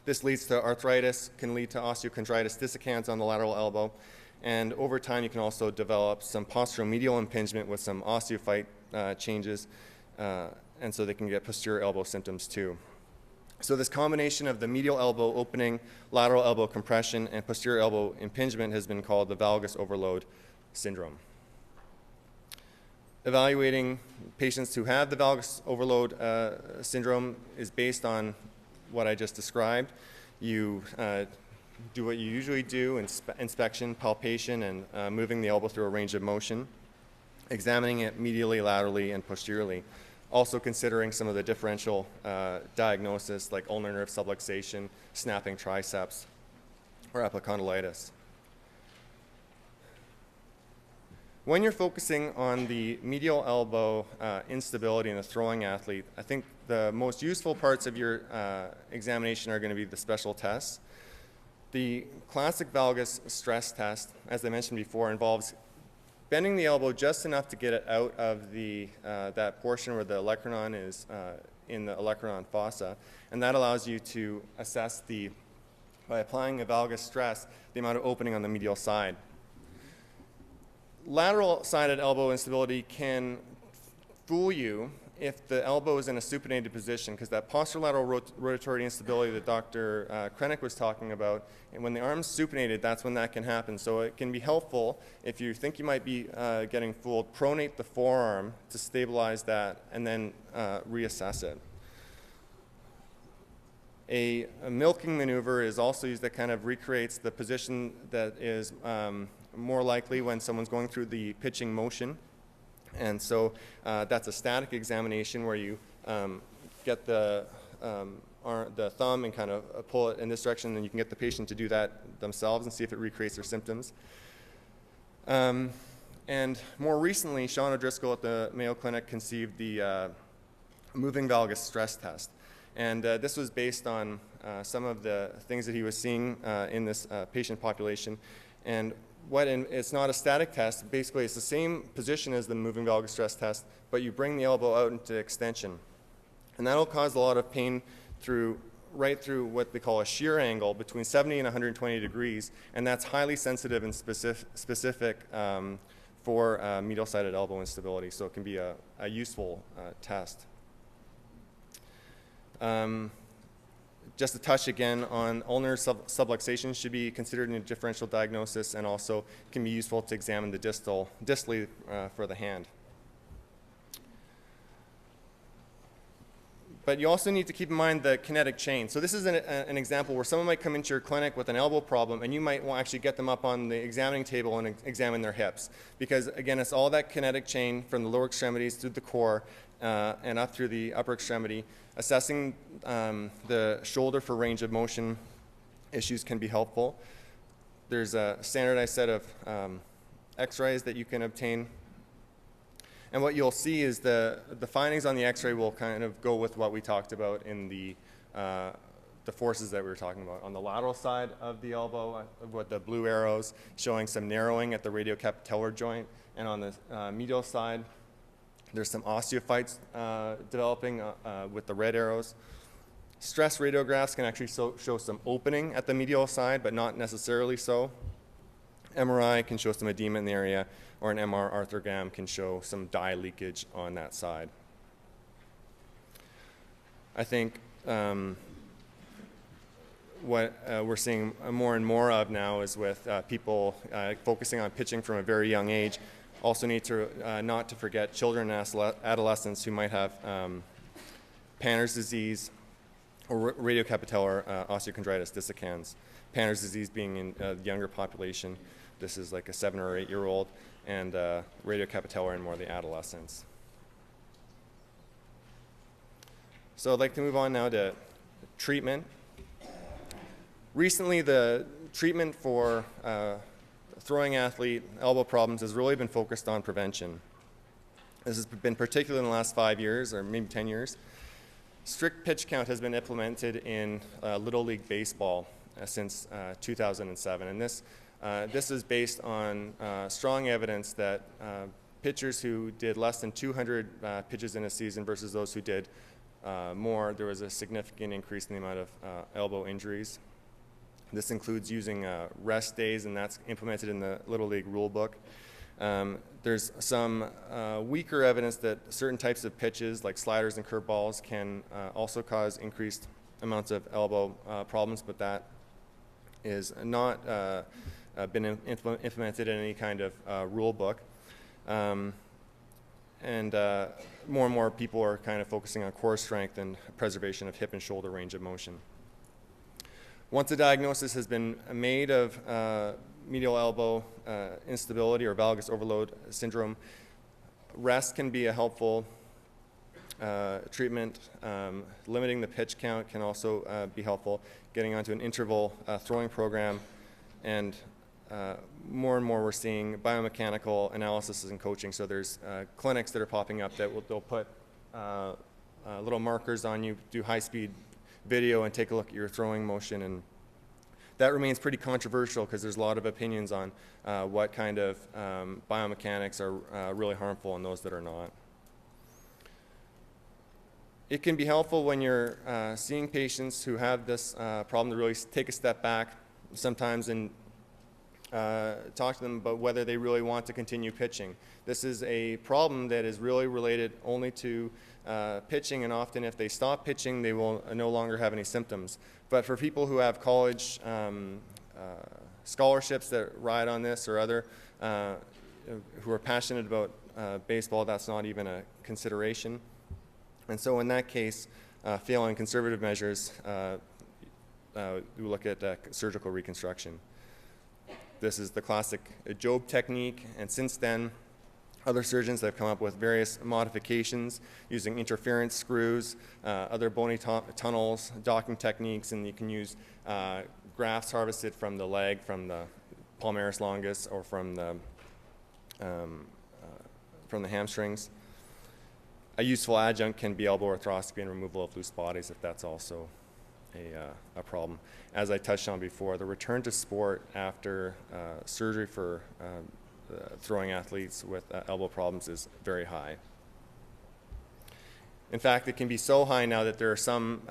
This leads to arthritis, can lead to osteochondritis dissecans on the lateral elbow, and over time you can also develop some posteromedial impingement with some osteophyte changes, and so they can get posterior elbow symptoms too. So this combination of the medial elbow opening, lateral elbow compression, and posterior elbow impingement has been called the valgus overload syndrome. Evaluating patients who have the valgus overload syndrome is based on what I just described. You do what you usually do, inspection, palpation, and moving the elbow through a range of motion, examining it medially, laterally, and posteriorly. Also considering some of the differential diagnosis like ulnar nerve subluxation, snapping triceps, or epicondylitis. When you're focusing on the medial elbow instability in a throwing athlete, I think the most useful parts of your examination are going to be the special tests. The classic valgus stress test, as I mentioned before, involves bending the elbow just enough to get it out of that portion where the olecranon is in the olecranon fossa, and that allows you to assess by applying a valgus stress, the amount of opening on the medial side. Lateral-sided elbow instability can fool you if the elbow is in a supinated position, because that posterolateral rotatory instability that Dr. Kinetic was talking about, and when the arm's supinated, that's when that can happen. So it can be helpful if you think you might be getting fooled, pronate the forearm to stabilize that and then reassess it. A milking maneuver is also used that kind of recreates the position that is more likely when someone's going through the pitching motion. And so that's a static examination where you get the thumb and kind of pull it in this direction, and you can get the patient to do that themselves and see if it recreates their symptoms. And more recently, Sean O'Driscoll at the Mayo Clinic conceived the moving valgus stress test. And this was based on some of the things that he was seeing in this patient population. And it's not a static test. Basically, it's the same position as the moving valgus stress test, but you bring the elbow out into extension. And that'll cause a lot of pain right through what they call a shear angle between 70 and 120 degrees, and that's highly sensitive and specific for medial-sided elbow instability, so it can be a useful test. Just to touch again on ulnar subluxation should be considered in a differential diagnosis, and also can be useful to examine the distally for the hand. But you also need to keep in mind the kinetic chain. So this is an example where someone might come into your clinic with an elbow problem, and you might actually get them up on the examining table and examine their hips. Because again, it's all that kinetic chain from the lower extremities through the core and up through the upper extremity. Assessing the shoulder for range of motion issues can be helpful. There's a standardized set of x-rays that you can obtain. And what you'll see is the findings on the x-ray will kind of go with what we talked about in the forces that we were talking about. On the lateral side of the elbow, with the blue arrows showing some narrowing at the radiocapitellar joint, and on the medial side, there's some osteophytes developing with the red arrows. Stress radiographs can actually show some opening at the medial side, but not necessarily so. MRI can show some edema in the area, or an MR arthrogram can show some dye leakage on that side. I think what we're seeing more and more of now is with people focusing on pitching from a very young age. Also need to not to forget children and adolescents who might have Panner's disease or radiocapitellar osteochondritis dissecans. Panner's disease being in the younger population. This is like a 7 or 8 year old, and radiocapitellar in more of the adolescents. So I'd like to move on now to treatment. Recently, the treatment for throwing athlete elbow problems has really been focused on prevention. This has been particularly in the last 5 years, or maybe 10 years. Strict pitch count has been implemented in Little League Baseball since 2007, and this is based on strong evidence that pitchers who did less than 200 pitches in a season versus those who did more, there was a significant increase in the amount of elbow injuries. This includes using rest days, and that's implemented in the Little League rule book. There's some weaker evidence that certain types of pitches, like sliders and curveballs, can also cause increased amounts of elbow problems, but that is not been implemented in any kind of rule book. and more people are kind of focusing on core strength and preservation of hip and shoulder range of motion. Once a diagnosis has been made of medial elbow instability or valgus overload syndrome, rest can be a helpful treatment. Limiting the pitch count can also be helpful. Getting onto an interval throwing program, and more and more we're seeing biomechanical analysis and coaching. So there's clinics that are popping up that they'll put little markers on you, do high-speed video, and take a look at your throwing motion. And that remains pretty controversial because there's a lot of opinions on what kind of biomechanics are really harmful and those that are not. It can be helpful when you're seeing patients who have this problem to really take a step back sometimes and talk to them about whether they really want to continue pitching. This is a problem that is really related only to pitching, and often if they stop pitching, they will no longer have any symptoms. But for people who have college scholarships that ride on this, or other who are passionate about baseball, that's not even a consideration. And so in that case, failing conservative measures, we look at surgical reconstruction. This is the classic Job technique, and since then, other surgeons have come up with various modifications using interference screws, other bony tunnels, docking techniques, and you can use grafts harvested from the leg, from the palmaris longus, or from the hamstrings. A useful adjunct can be elbow arthroscopy and removal of loose bodies if that's also a problem. As I touched on before, the return to sport after surgery for throwing athletes with elbow problems is very high. In fact, it can be so high now that there are some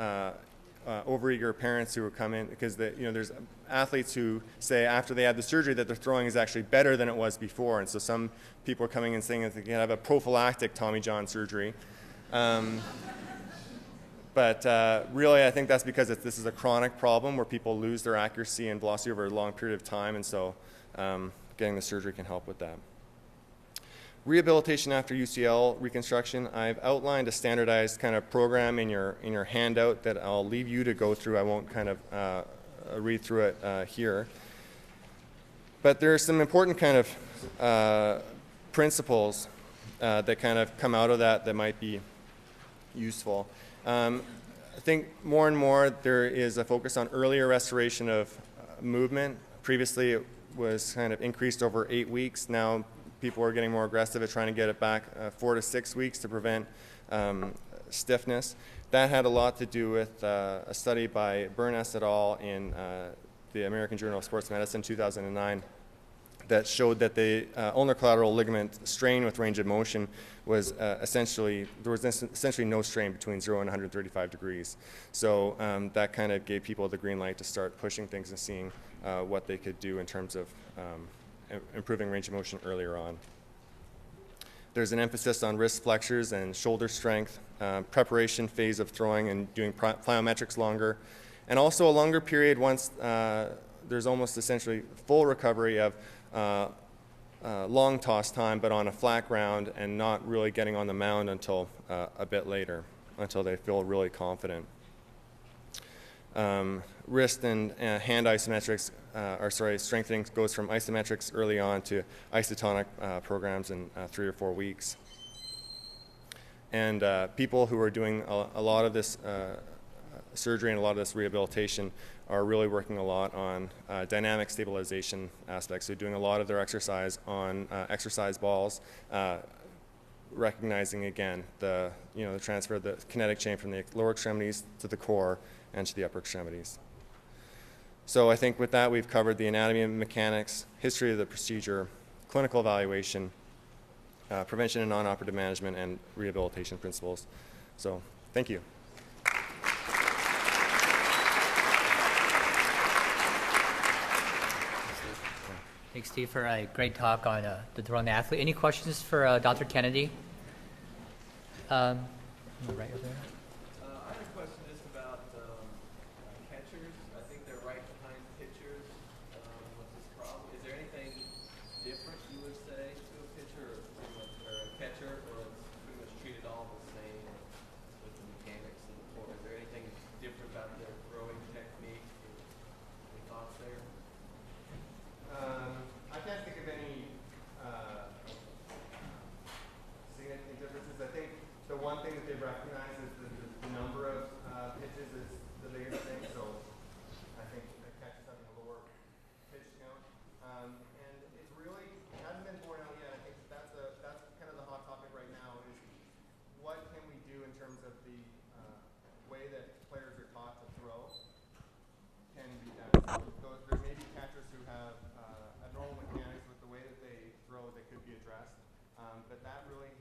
overeager parents who come in because there's athletes who say after they had the surgery that their throwing is actually better than it was before, and so some people are coming and saying that they can have a prophylactic Tommy John surgery. But really, I think that's because this is a chronic problem where people lose their accuracy and velocity over a long period of time, and so getting the surgery can help with that. Rehabilitation after UCL reconstruction, I've outlined a standardized kind of program in your handout that I'll leave you to go through. I won't kind of read through it here. But there are some important kind of principles that kind of come out of that might be useful. I think more and more there is a focus on earlier restoration of movement. Previously it was kind of increased over 8 weeks. Now people are getting more aggressive at trying to get it back 4 to 6 weeks to prevent stiffness. That had a lot to do with a study by Burness et al. In the American Journal of Sports Medicine 2009 that showed that the ulnar collateral ligament strain with range of motion was essentially no strain between 0 and 135 degrees. So that kind of gave people the green light to start pushing things and seeing what they could do in terms of improving range of motion earlier on. There's an emphasis on wrist flexors and shoulder strength, preparation phase of throwing and doing plyometrics longer, and also a longer period once there's almost essentially full recovery of long toss time, but on a flat ground and not really getting on the mound until a bit later, until they feel really confident. Wrist and hand isometrics, strengthening goes from isometrics early on to isotonic programs in 3 or 4 weeks. And people who are doing a lot of this surgery and a lot of this rehabilitation are really working a lot on dynamic stabilization aspects. So doing a lot of their exercise on exercise balls, recognizing again the transfer of the kinetic chain from the lower extremities to the core and to the upper extremities. So I think with that we've covered the anatomy and mechanics, history of the procedure, clinical evaluation, prevention and non-operative management, and rehabilitation principles. So thank you. Thanks, Steve, for a great talk on the throwing athlete. Any questions for Dr. Kennedy? Right over there. I have a question just about catchers. I think they're right behind pitchers with this problem. Is there anything different you would say to a pitcher or a catcher, or player? I can't think of any significant differences. I think the one thing that they recognize is the number of pitches is the biggest thing. So I think the catch is having a lower pitch count. And it's really hasn't been borne out yet. I think that's kind of the hot topic right now is what can we do in terms of the way that players are taught to throw can be done. So there may be catchers who have abnormal mechanics with the way that they throw that could be addressed, but that really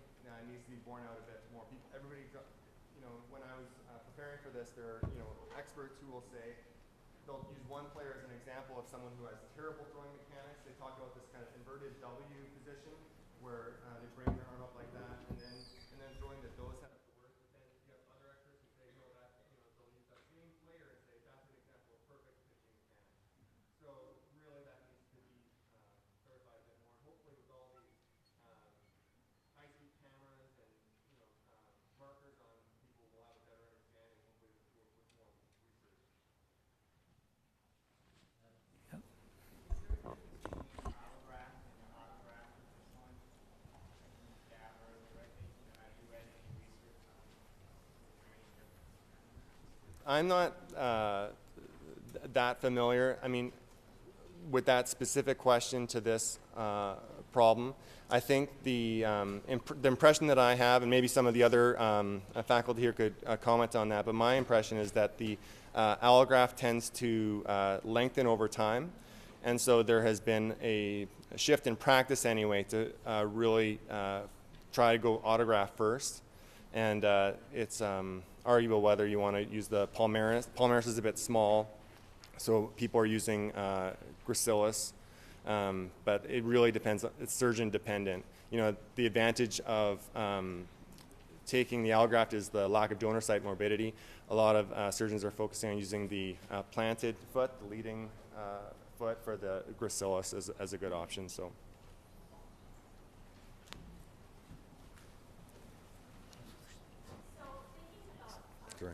needs to be borne out a bit more. Everybody, when I was preparing for this, there are experts who will say they'll use one player as an example of someone who has terrible throwing mechanics. They talk about this kind of inverted W position where they bring their arm up like that, and then throwing that those have to work. But then you have other experts who say no, that they'll use that same player and say that's an example of perfect pitching mechanics. So really that needs to be clarified a bit more. Hopefully with all these high-speed cameras and markers on people will have a better understanding. Hopefully with more research. I'm not that familiar. I mean, with that specific question to this problem, I think the impression that I have, and maybe some of the other faculty here could comment on that, but my impression is that the allograft tends to lengthen over time. And so there has been a shift in practice anyway to really try to go autograft first. And it's arguable whether you want to use the palmaris. Palmaris is a bit small, so people are using gracilis. But it really depends. It's surgeon dependent. The advantage of taking the allograft is the lack of donor site morbidity. A lot of surgeons are focusing on using the planted foot, the leading foot, for the gracilis as a good option. So. Sorry.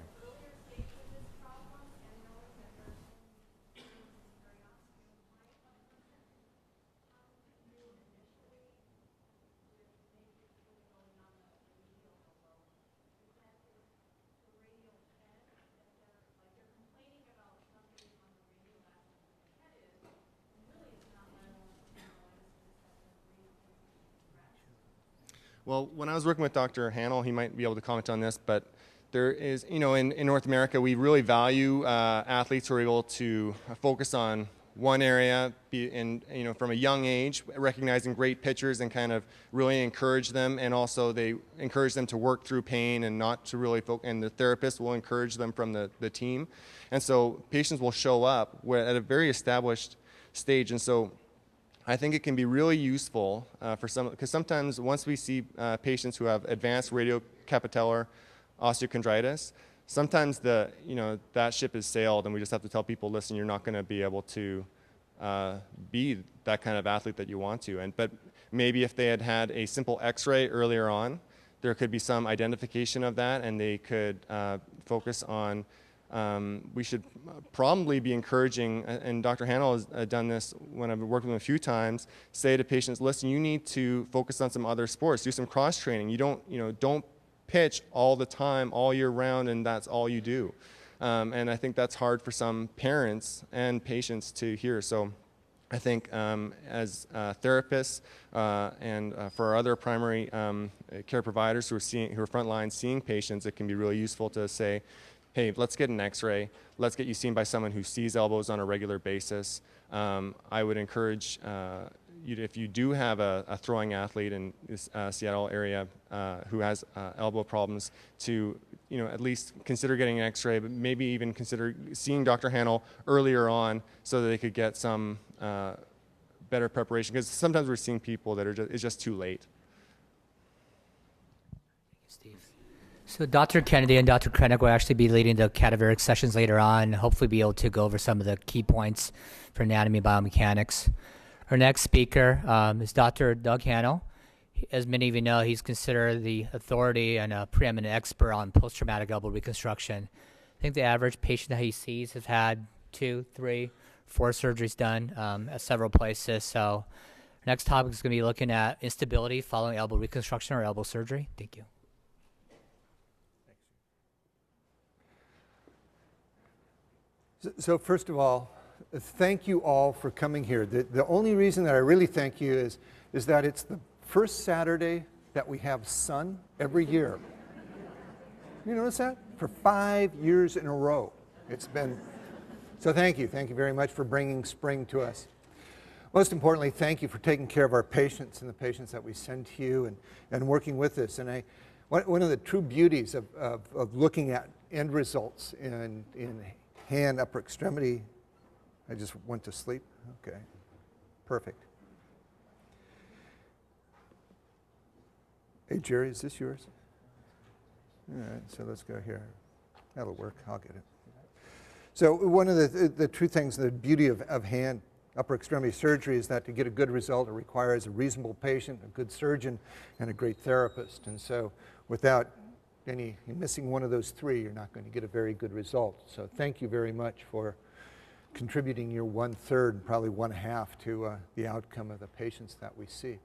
Well, when I was working with Dr. Hannell, he might be able to comment on this, but there is, in North America, we really value athletes who are able to focus on one area, from a young age, recognizing great pitchers and kind of really encourage them, and also they encourage them to work through pain and not to really focus, and the therapist will encourage them from the team. And so patients will show up at a very established stage, and so I think it can be really useful for some, because sometimes once we see patients who have advanced radiocapitellar osteochondritis, sometimes that ship has sailed, and we just have to tell people, listen, you're not going to be able to be that kind of athlete that you want to. But maybe if they had had a simple X-ray earlier on, there could be some identification of that, and they could focus on. We should probably be encouraging, and Dr. Hannell has done this when I've been working with him a few times, say to patients, listen, you need to focus on some other sports, do some cross training. You don't pitch all the time, all year round, and that's all you do. And I think that's hard for some parents and patients to hear. So I think as therapists and for our other primary care providers who are frontline seeing patients, it can be really useful to say, hey, let's get an X-ray. Let's get you seen by someone who sees elbows on a regular basis. I would encourage if you do have a throwing athlete in this Seattle area who has elbow problems, to at least consider getting an X-ray, but maybe even consider seeing Dr. Hannell earlier on so that they could get some better preparation. Because sometimes we're seeing people that it's just too late. So Dr. Kennedy and Dr. Kinetic will actually be leading the cadaveric sessions later on, and hopefully be able to go over some of the key points for anatomy and biomechanics. Our next speaker is Dr. Doug Hannell. As many of you know, he's considered the authority and a preeminent expert on post-traumatic elbow reconstruction. I think the average patient that he sees has had 2, 3, 4 surgeries done at several places. So next topic is going to be looking at instability following elbow reconstruction or elbow surgery. Thank you. So first of all, thank you all for coming here. The only reason that I really thank you is that it's the first Saturday that we have sun every year. You notice that? For 5 years in a row. It's been, so thank you. Thank you very much for bringing spring to us. Most importantly, thank you for taking care of our patients and the patients that we send to you and working with us. And one of the true beauties of looking at end results in hand, upper extremity, I just went to sleep. Okay, perfect. Hey, Jerry, is this yours? All right, so let's go here. That'll work. I'll get it. So one of the true things, the beauty of hand upper extremity surgery is that to get a good result, it requires a reasonable patient, a good surgeon, and a great therapist. And so without missing one of those 3, you're not going to get a very good result. So thank you very much for contributing your 1/3, probably 1/2 to the outcome of the patients that we see.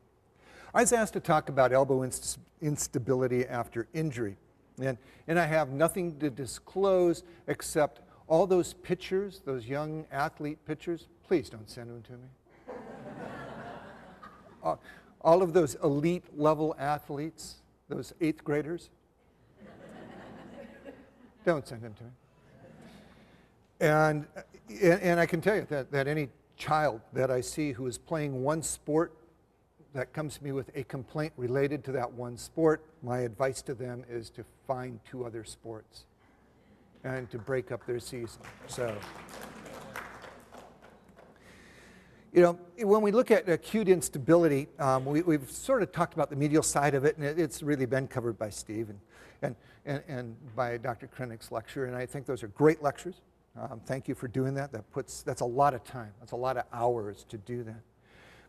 I was asked to talk about elbow instability after injury. And I have nothing to disclose except all those pictures, those young athlete pictures. Please don't send them to me. All of those elite level athletes, those 8th graders, don't send them to me. And I can tell you that any child that I see who is playing one sport that comes to me with a complaint related to that one sport, my advice to them is to find 2 other sports and to break up their season. So, you know, when we look at acute instability, we've sort of talked about the medial side of it, and it's really been covered by Steve and by Dr. Kinetic's lecture, and I think those are great lectures. Thank you for doing that. That's a lot of time. That's a lot of hours to do that.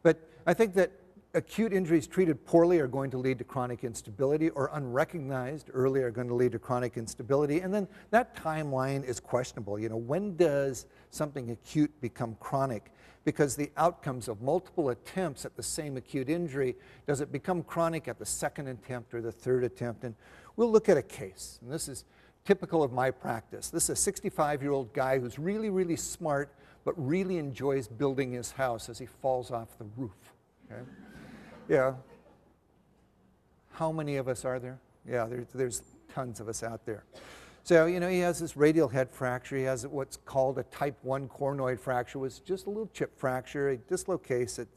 But I think that acute injuries treated poorly are going to lead to chronic instability, or unrecognized early are going to lead to chronic instability. And then that timeline is questionable. You know, when does something acute become chronic? Because the outcomes of multiple attempts at the same acute injury, does it become chronic at the 2nd attempt or the 3rd attempt? And we'll look at a case. And this is typical of my practice. This is a 65-year-old guy who's really, really smart, but really enjoys building his house as he falls off the roof. Okay? Yeah. How many of us are there? Yeah, there's tons of us out there. So, you know, he has this radial head fracture. He has what's called a type 1 coronoid fracture, which is just a little chip fracture. He dislocates it.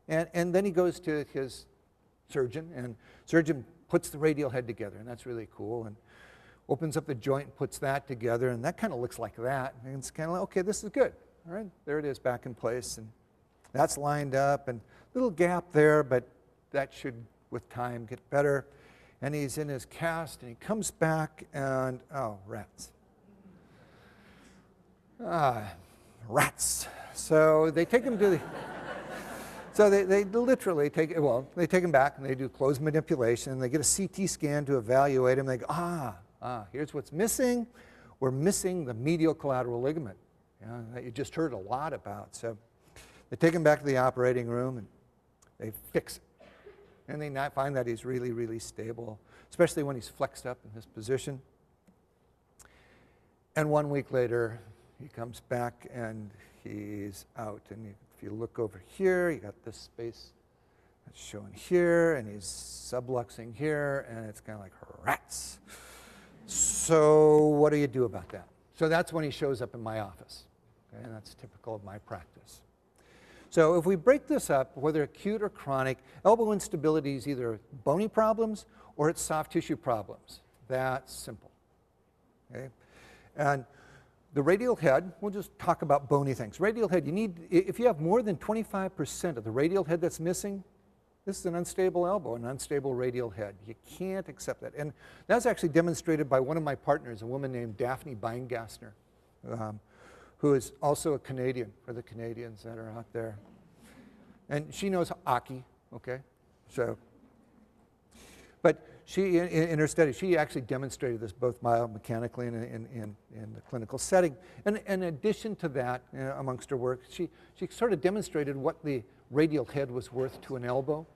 And then he goes to his surgeon, and surgeon puts the radial head together, and that's really cool. And opens up the joint and puts that together, and that kind of looks like that. And it's kind of like, okay, this is good. All right, there it is back in place. And that's lined up, and little gap there, but that should, with time, get better. And he's in his cast, and he comes back, and, oh, rats. Rats. So they take him to the, so they literally take him back, and they do closed manipulation, and they get a CT scan to evaluate him. They go, here's what's missing. We're missing the medial collateral ligament, that you just heard a lot about. So they take him back to the operating room, and they fix it. And they find that he's really, really stable, especially when he's flexed up in this position. And 1 week later, he comes back, and he's out. And if you look over here, you got this space that's shown here, and he's subluxing here, and it's kind of like rats. So what do you do about that? So that's when he shows up in my office. Okay? And that's typical of my practice. So if we break this up, whether acute or chronic, elbow instability is either bony problems or it's soft tissue problems. That's simple. Okay? And the radial head, we'll just talk about bony things. Radial head, if you have more than 25% of the radial head that's missing, this is an unstable elbow, an unstable radial head. You can't accept that. And that's actually demonstrated by one of my partners, a woman named Daphne Beingastner, who is also a Canadian, for the Canadians that are out there. And she knows Aki, okay? So, but she, in her study, she actually demonstrated this both biomechanically and in the clinical setting. And in addition to that, amongst her work, she sort of demonstrated what the radial head was worth to an elbow.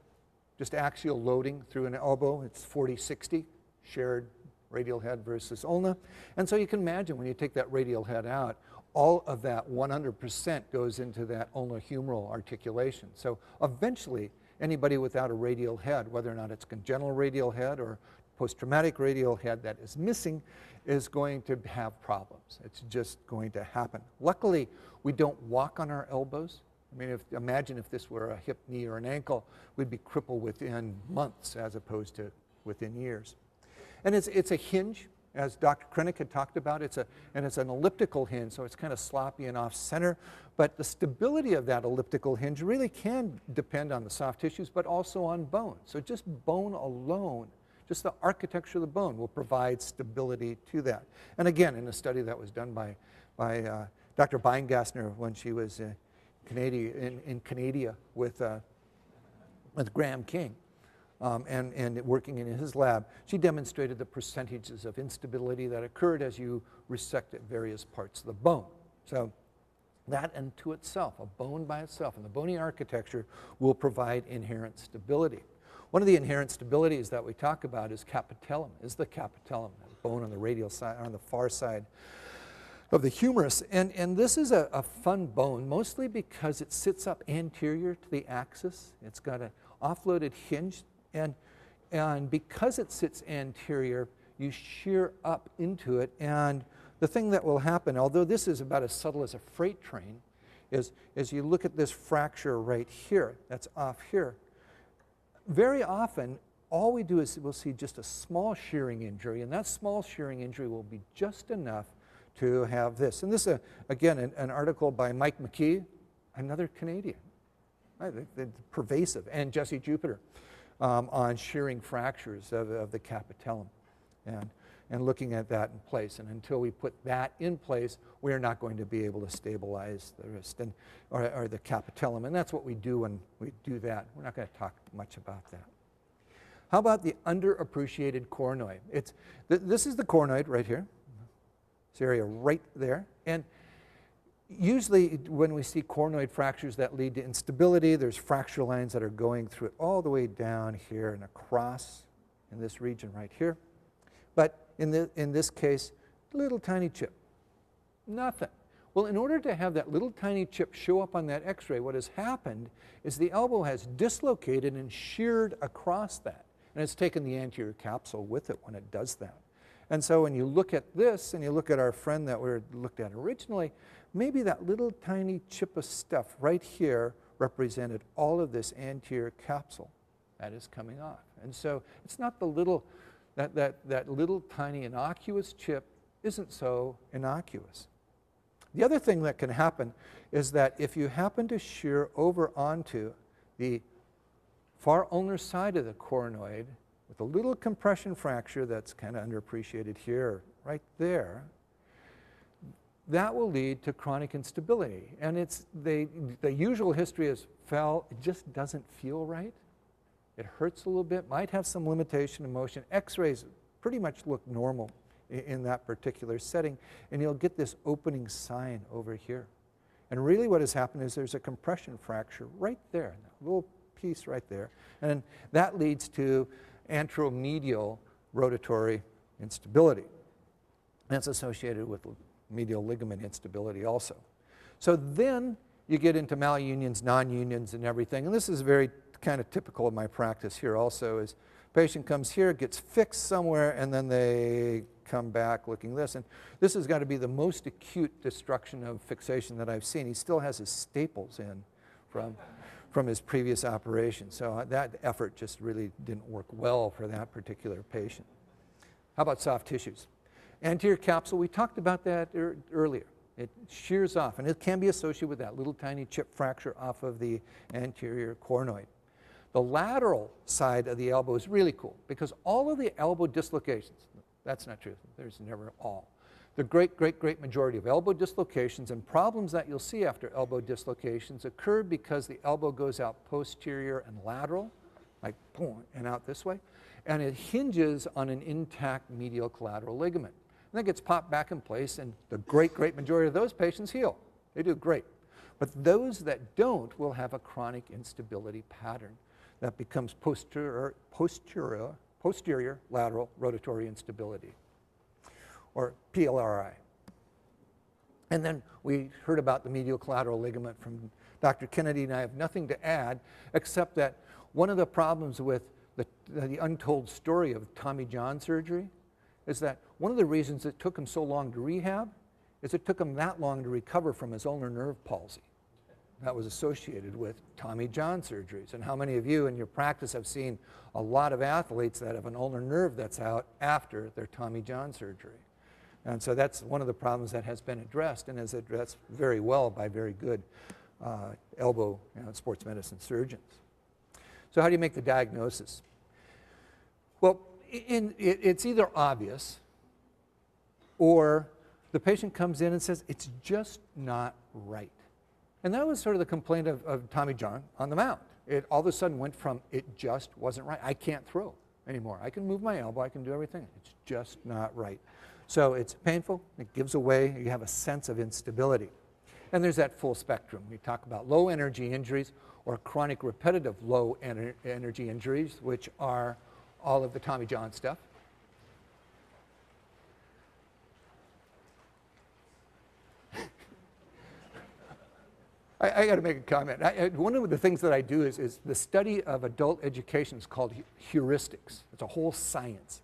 Just axial loading through an elbow, it's 40-60, shared radial head versus ulna. And so you can imagine when you take that radial head out, all of that 100% goes into that ulnar-humeral articulation. So eventually, anybody without a radial head, whether or not it's congenital radial head or post-traumatic radial head that is missing, is going to have problems. It's just going to happen. Luckily, we don't walk on our elbows. I mean, imagine if this were a hip, knee, or an ankle, we'd be crippled within months as opposed to within years. And it's a hinge, as Dr. Kinetic had talked about. It's an elliptical hinge, so it's kind of sloppy and off-center. But the stability of that elliptical hinge really can depend on the soft tissues, but also on bone. So just bone alone, just the architecture of the bone will provide stability to that. And again, in a study that was done by Dr. Beingastner when she was in Canada with Graham King. And working in his lab, she demonstrated the percentages of instability that occurred as you resected various parts of the bone. So that unto itself, a bone by itself, and the bony architecture will provide inherent stability. One of the inherent stabilities that we talk about is capitellum, the bone on the radial side, on the far side of the humerus. And this is a fun bone, mostly because it sits up anterior to the axis. It's got an offloaded hinge. And because it sits anterior, you shear up into it. And the thing that will happen, although this is about as subtle as a freight train, is as you look at this fracture right here, that's off here, very often all we do is we'll see just a small shearing injury, and that small shearing injury will be just enough to have this. And this is, again, an article by Mike McKee, another Canadian, right, pervasive, and Jesse Jupiter. On shearing fractures of the capitellum and looking at that in place. And until we put that in place, we are not going to be able to stabilize the wrist or the capitellum. And that's what we do when we do that. We're not going to talk much about that. How about the underappreciated coronoid? This is the coronoid right here. This area right there. And usually when we see coronoid fractures that lead to instability, there's fracture lines that are going through it all the way down here and across in this region right here. But in this case, little tiny chip, nothing. Well, in order to have that little tiny chip show up on that x-ray, what has happened is the elbow has dislocated and sheared across that. And it's taken the anterior capsule with it when it does that. And so when you look at this and you look at our friend that we looked at originally, maybe that little tiny chip of stuff right here represented all of this anterior capsule that is coming off. And so it's not the little, that little tiny innocuous chip isn't so innocuous. The other thing that can happen is that if you happen to shear over onto the far ulnar side of the coronoid with a little compression fracture that's kind of underappreciated here, right there, that will lead to chronic instability. And the usual history is it just doesn't feel right. It hurts a little bit, might have some limitation of motion. X-rays pretty much look normal in that particular setting, and you'll get this opening sign over here. And really what has happened is there's a compression fracture right there, that little piece right there, and that leads to anteromedial rotatory instability. And it's associated with medial ligament instability also. So then you get into malunions, non-unions, and everything. And this is very kind of typical of my practice here also, is patient comes here, gets fixed somewhere, and then they come back looking this. And this has got to be the most acute destruction of fixation that I've seen. He still has his staples in from his previous operation. So that effort just really didn't work well for that particular patient. How about soft tissues? Anterior capsule, we talked about that earlier. It shears off, and it can be associated with that little tiny chip fracture off of the anterior coronoid. The lateral side of the elbow is really cool because all of the elbow dislocations, that's not true, there's never all. The great majority of elbow dislocations and problems that you'll see after elbow dislocations occur because the elbow goes out posterior and lateral like boom, and out this way. And it hinges on an intact medial collateral ligament. And that gets popped back in place, and the great majority of those patients heal. They do great. But those that don't will have a chronic instability pattern that becomes posterior lateral rotatory instability, or PLRI. And then we heard about the medial collateral ligament from Dr. Kennedy, and I have nothing to add except that one of the problems with the untold story of Tommy John surgery is that one of the reasons it took him so long to rehab is it took him that long to recover from his ulnar nerve palsy. That was associated with Tommy John surgeries. And how many of you in your practice have seen a lot of athletes that have an ulnar nerve that's out after their Tommy John surgery? And so that's one of the problems that has been addressed, and is addressed very well by very good elbow sports medicine surgeons. So how do you make the diagnosis? Well, it's either obvious, or the patient comes in and says, it's just not right. And that was sort of the complaint of Tommy John on the mound. It all of a sudden went from, it just wasn't right. I can't throw anymore. I can move my elbow, I can do everything. It's just not right. So it's painful, it gives away, you have a sense of instability. And there's that full spectrum. We talk about low energy injuries or chronic repetitive low energy injuries, which are all of the Tommy John stuff. I got to make a comment. One of the things that I do is the study of adult education is called heuristics. It's a whole science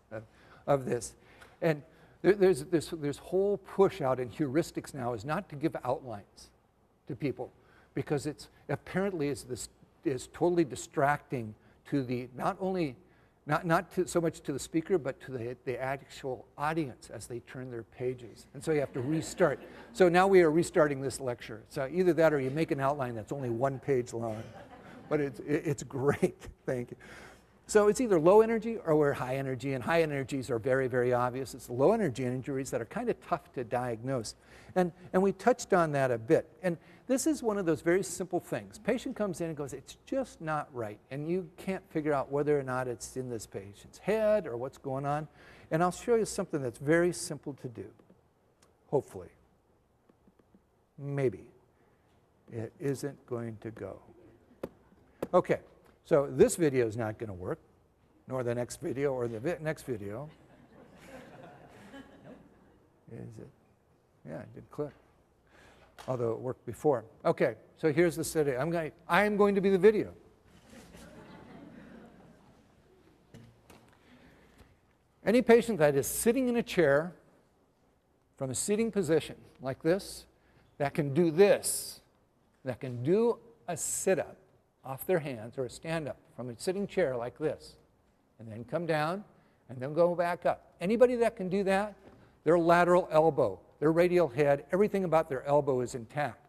of this. And there's this whole push out in heuristics now is not to give outlines to people, because it's apparently is totally distracting to the not so much to the speaker, but to the actual audience as they turn their pages. And so you have to restart. So now we are restarting this lecture. So either that or you make an outline that's only 1 page long. But it's great. Thank you. So it's either low energy or we're high energy, and high energies are very, very obvious. It's low energy injuries that are kind of tough to diagnose. And we touched on that a bit. And this is one of those very simple things. Patient comes in and goes, it's just not right. And you can't figure out whether or not it's in this patient's head or what's going on. And I'll show you something that's very simple to do, hopefully. Maybe. It isn't going to go. Okay. So this video is not going to work, nor the next video or the next video. Is it? Yeah, it did click, although it worked before. Okay, so here's the study. I am going to be the video. Any patient that is sitting in a chair from a sitting position like this, that can do this, that can do a sit-up off their hands, or a stand-up from a sitting chair like this, and then come down, and then go back up. Anybody that can do that, their lateral elbow, their radial head, everything about their elbow is intact.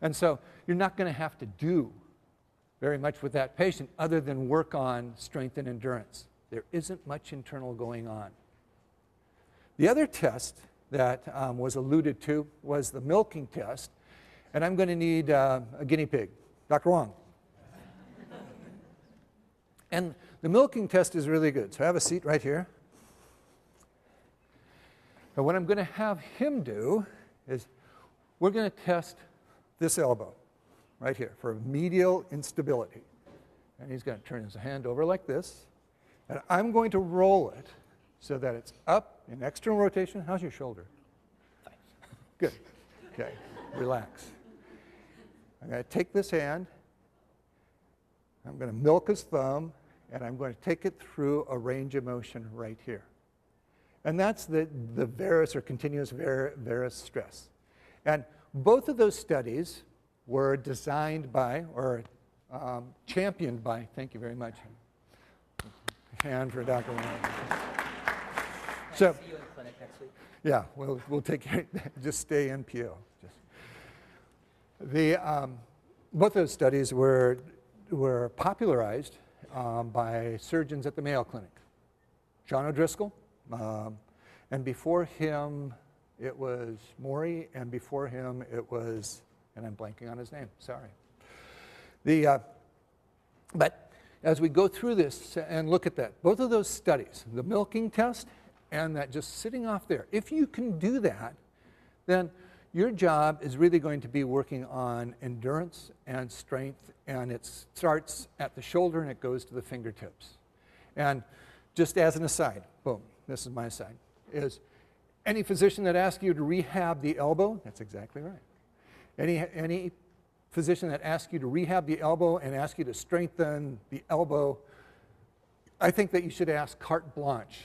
And so you're not going to have to do very much with that patient other than work on strength and endurance. There isn't much internal going on. The other test that was alluded to was the milking test, and I'm going to need a guinea pig. Dr. Huang. And the milking test is really good. So I have a seat right here. And what I'm going to have him do is we're going to test this elbow right here for medial instability. And he's going to turn his hand over like this. And I'm going to roll it so that it's up in external rotation. How's your shoulder? Fine. Good. Okay. Relax. I'm going to take this hand. I'm going to milk his thumb, and I'm going to take it through a range of motion right here. And that's the varus or continuous varus stress. And both of those studies were designed by, or championed by, thank you very much. Hand for Dr. Wang. So, see you in clinic next week. Yeah, we'll take care. Just stay NPO. Both those studies were popularized by surgeons at the Mayo Clinic. John O'Driscoll, and before him it was Morey, and before him it was, and I'm blanking on his name, sorry. But as we go through this and look at that, both of those studies, the milking test and that just sitting off there, if you can do that, then your job is really going to be working on endurance and strength, and it starts at the shoulder and it goes to the fingertips. And just as an aside, boom, this is my aside, is any physician that asks you to rehab the elbow, that's exactly right. Any physician that asks you to rehab the elbow and asks you to strengthen the elbow, I think that you should ask carte blanche.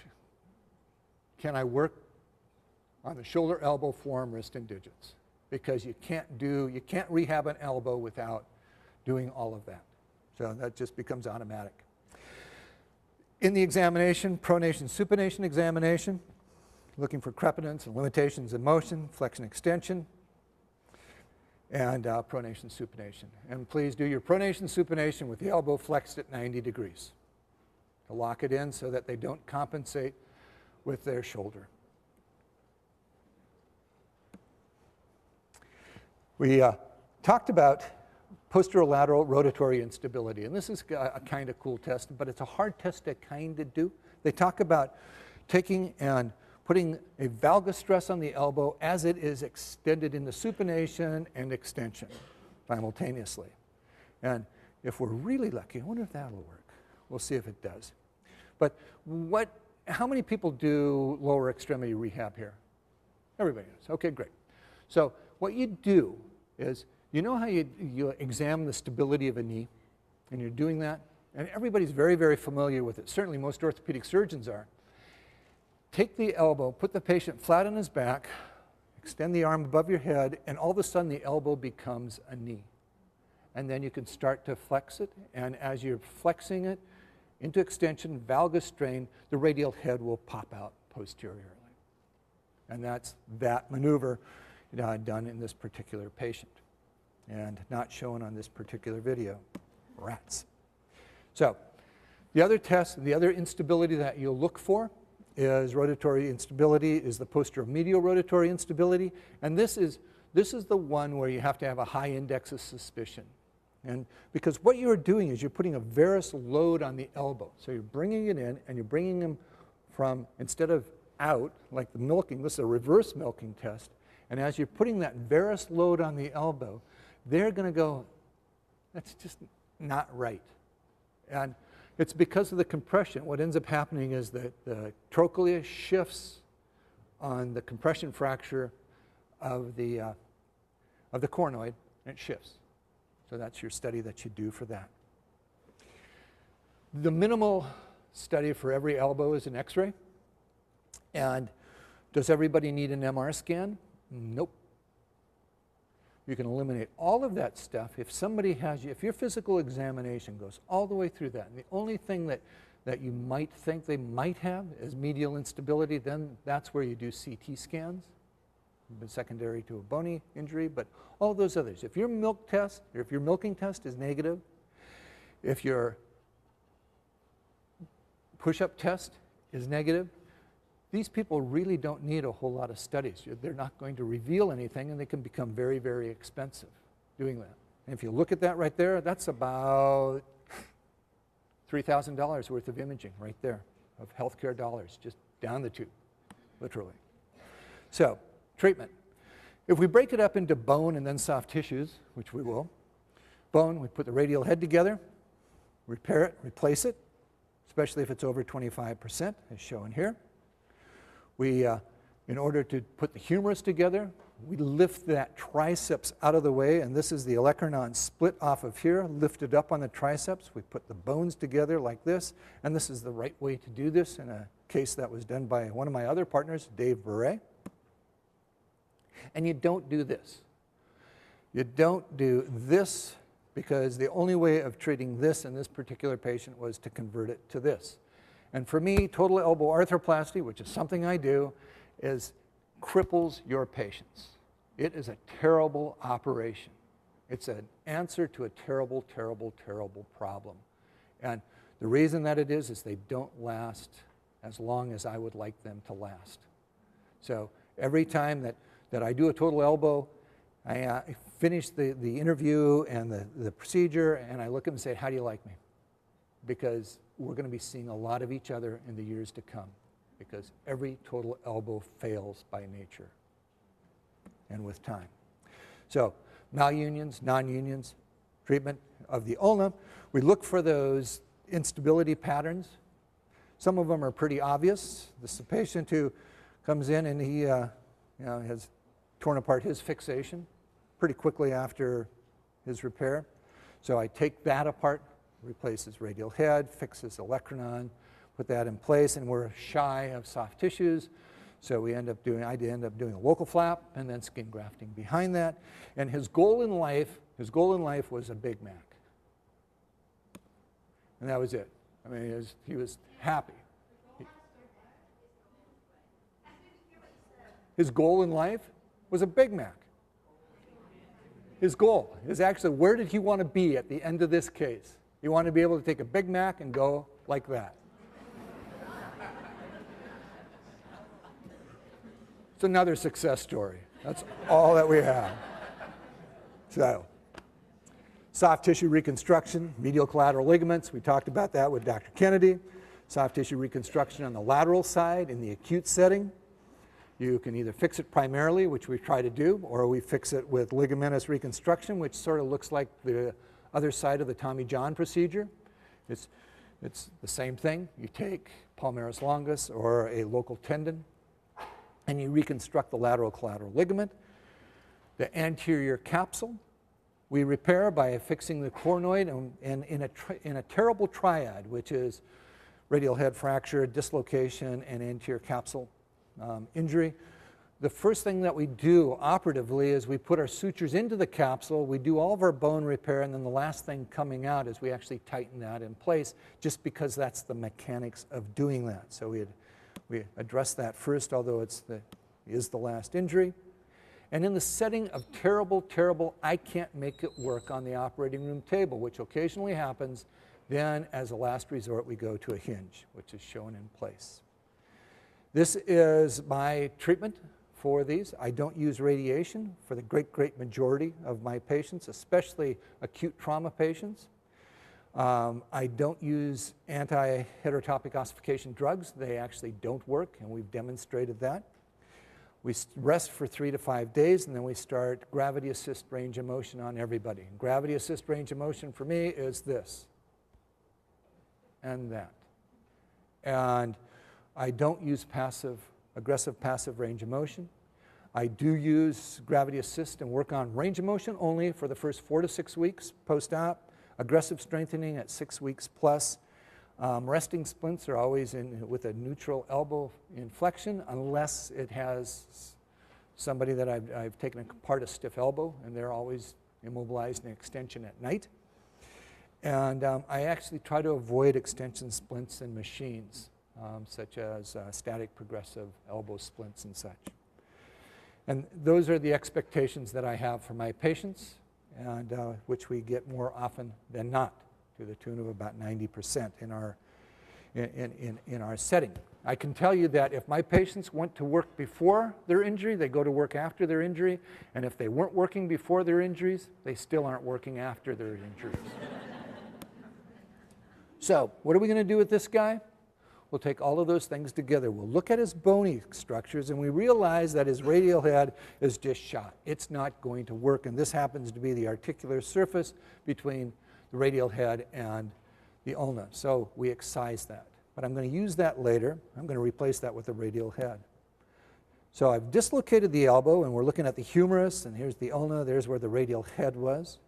Can I work on the shoulder, elbow, forearm, wrist, and digits? Because you can't rehab an elbow without doing all of that. So that just becomes automatic. In the examination, pronation, supination examination, looking for crepitance and limitations in motion, flexion, extension, and pronation, supination. And please do your pronation, supination with the elbow flexed at 90 degrees to lock it in so that they don't compensate with their shoulder. We talked about posterolateral rotatory instability, and this is a kind of cool test, but it's a hard test to kind of do. They talk about taking and putting a valgus stress on the elbow as it is extended in the supination and extension simultaneously. And if we're really lucky, I wonder if that'll work. We'll see if it does. But how many people do lower extremity rehab here? Everybody does. Okay, great. So what you do is, you know how you examine the stability of a knee? And you're doing that? And everybody's very, very familiar with it. Certainly most orthopedic surgeons are. Take the elbow, put the patient flat on his back, extend the arm above your head, and all of a sudden the elbow becomes a knee. And then you can start to flex it, and as you're flexing it into extension, valgus strain, the radial head will pop out posteriorly. And that's that maneuver done in this particular patient, and not shown on this particular video. Rats. So the other test, the other instability that you'll look for is rotatory instability, is the posteromedial rotatory instability, and this is the one where you have to have a high index of suspicion. And because what you're doing is you're putting a varus load on the elbow. So you're bringing it in and you're bringing them from, instead of out, like the milking, this is a reverse milking test, and as you're putting that varus load on the elbow, they're going to go, that's just not right. And it's because of the compression. What ends up happening is that the trochlea shifts on the compression fracture of the coronoid, and it shifts. So that's your study that you do for that. The minimal study for every elbow is an X-ray. And does everybody need an MR scan? Nope. You can eliminate all of that stuff if somebody has you, if your physical examination goes all the way through that, and the only thing that you might think they might have is medial instability, then that's where you do CT scans, secondary to a bony injury, but all those others. If your milking test is negative, if your push-up test is negative, these people really don't need a whole lot of studies. They're not going to reveal anything, and they can become very, very expensive doing that. And if you look at that right there, that's about $3,000 worth of imaging right there, of healthcare dollars, just down the tube, literally. So, treatment. If we break it up into bone and then soft tissues, which we will, bone, we put the radial head together, repair it, replace it, especially if it's over 25%, as shown here. We, in order to put the humerus together, we lift that triceps out of the way, and this is the olecranon split off of here, lifted up on the triceps. We put the bones together like this, and this is the right way to do this in a case that was done by one of my other partners, Dave Bure. And you don't do this. You don't do this because the only way of treating this in this particular patient was to convert it to this. And for me, total elbow arthroplasty, which is something I do, cripples your patients. It is a terrible operation. It's an answer to a terrible, terrible, terrible problem. And the reason that it is they don't last as long as I would like them to last. So every time that I do a total elbow, I finish the interview and the procedure, and I look at them and say, how do you like me? because we're going to be seeing a lot of each other in the years to come, because every total elbow fails by nature and with time. So malunions, non-unions, treatment of the ulna. We look for those instability patterns. Some of them are pretty obvious. This is a patient who comes in and he has torn apart his fixation pretty quickly after his repair. So I take that apart, replace his radial head, fix his olecranon, put that in place, and we're shy of soft tissues. So I end up doing a local flap and then skin grafting behind that. And his goal in life was a Big Mac. And that was it. I mean, he was happy. His goal in life was a Big Mac. His goal is actually, where did he want to be at the end of this case? He wanted to be able to take a Big Mac and go like that. It's another success story. That's all that we have. So, soft tissue reconstruction, medial collateral ligaments. We talked about that with Dr. Kennedy. Soft tissue reconstruction on the lateral side in the acute setting. You can either fix it primarily, which we try to do, or we fix it with ligamentous reconstruction, which sort of looks like the other side of the Tommy John procedure. It's the same thing. You take palmaris longus or a local tendon, and you reconstruct the lateral collateral ligament. The anterior capsule we repair by fixing the coronoid and in a terrible triad, which is radial head fracture, dislocation, and anterior capsule injury. The first thing that we do operatively is we put our sutures into the capsule, we do all of our bone repair, and then the last thing coming out is we actually tighten that in place, just because that's the mechanics of doing that. So we address that first, although it is the last injury. And in the setting of terrible, I can't make it work on the operating room table, which occasionally happens, then as a last resort we go to a hinge, which is shown in place. This is my treatment for these. I don't use radiation for the great majority of my patients, especially acute trauma patients. I don't use anti-heterotopic ossification drugs. They actually don't work, and we've demonstrated that. We rest for 3 to 5 days, and then we start gravity assist range of motion on everybody. And gravity assist range of motion for me is this and that. And I don't use aggressive passive range of motion. I do use gravity assist and work on range of motion only for the first 4 to 6 weeks post-op. Aggressive strengthening at 6 weeks plus. Resting splints are always with a neutral elbow inflection, unless it has somebody that I've taken apart a stiff elbow, and they're always immobilized in extension at night. And I actually try to avoid extension splints in machines, such as static progressive elbow splints and such. And those are the expectations that I have for my patients, and which we get more often than not, to the tune of about 90% in our setting. I can tell you that if my patients went to work before their injury, they go to work after their injury, and if they weren't working before their injuries, they still aren't working after their injuries. So, what are we going to do with this guy? We'll take all of those things together. We'll look at his bony structures, and we realize that his radial head is just shot. It's not going to work, and this happens to be the articular surface between the radial head and the ulna. So we excise that. But I'm going to use that later. I'm going to replace that with the radial head. So I've dislocated the elbow, and we're looking at the humerus, and here's the ulna. There's where the radial head was.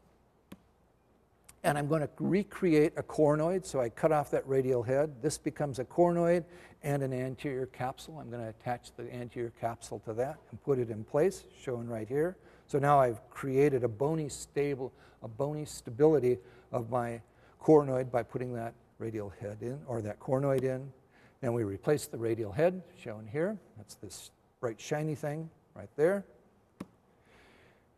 And I'm going to recreate a coronoid, so I cut off that radial head. This becomes a coronoid and an anterior capsule. I'm going to attach the anterior capsule to that and put it in place, shown right here. So now I've created a bony stability of my coronoid by putting that radial head in, or that coronoid in. Then we replace the radial head, shown here. That's this bright shiny thing right there.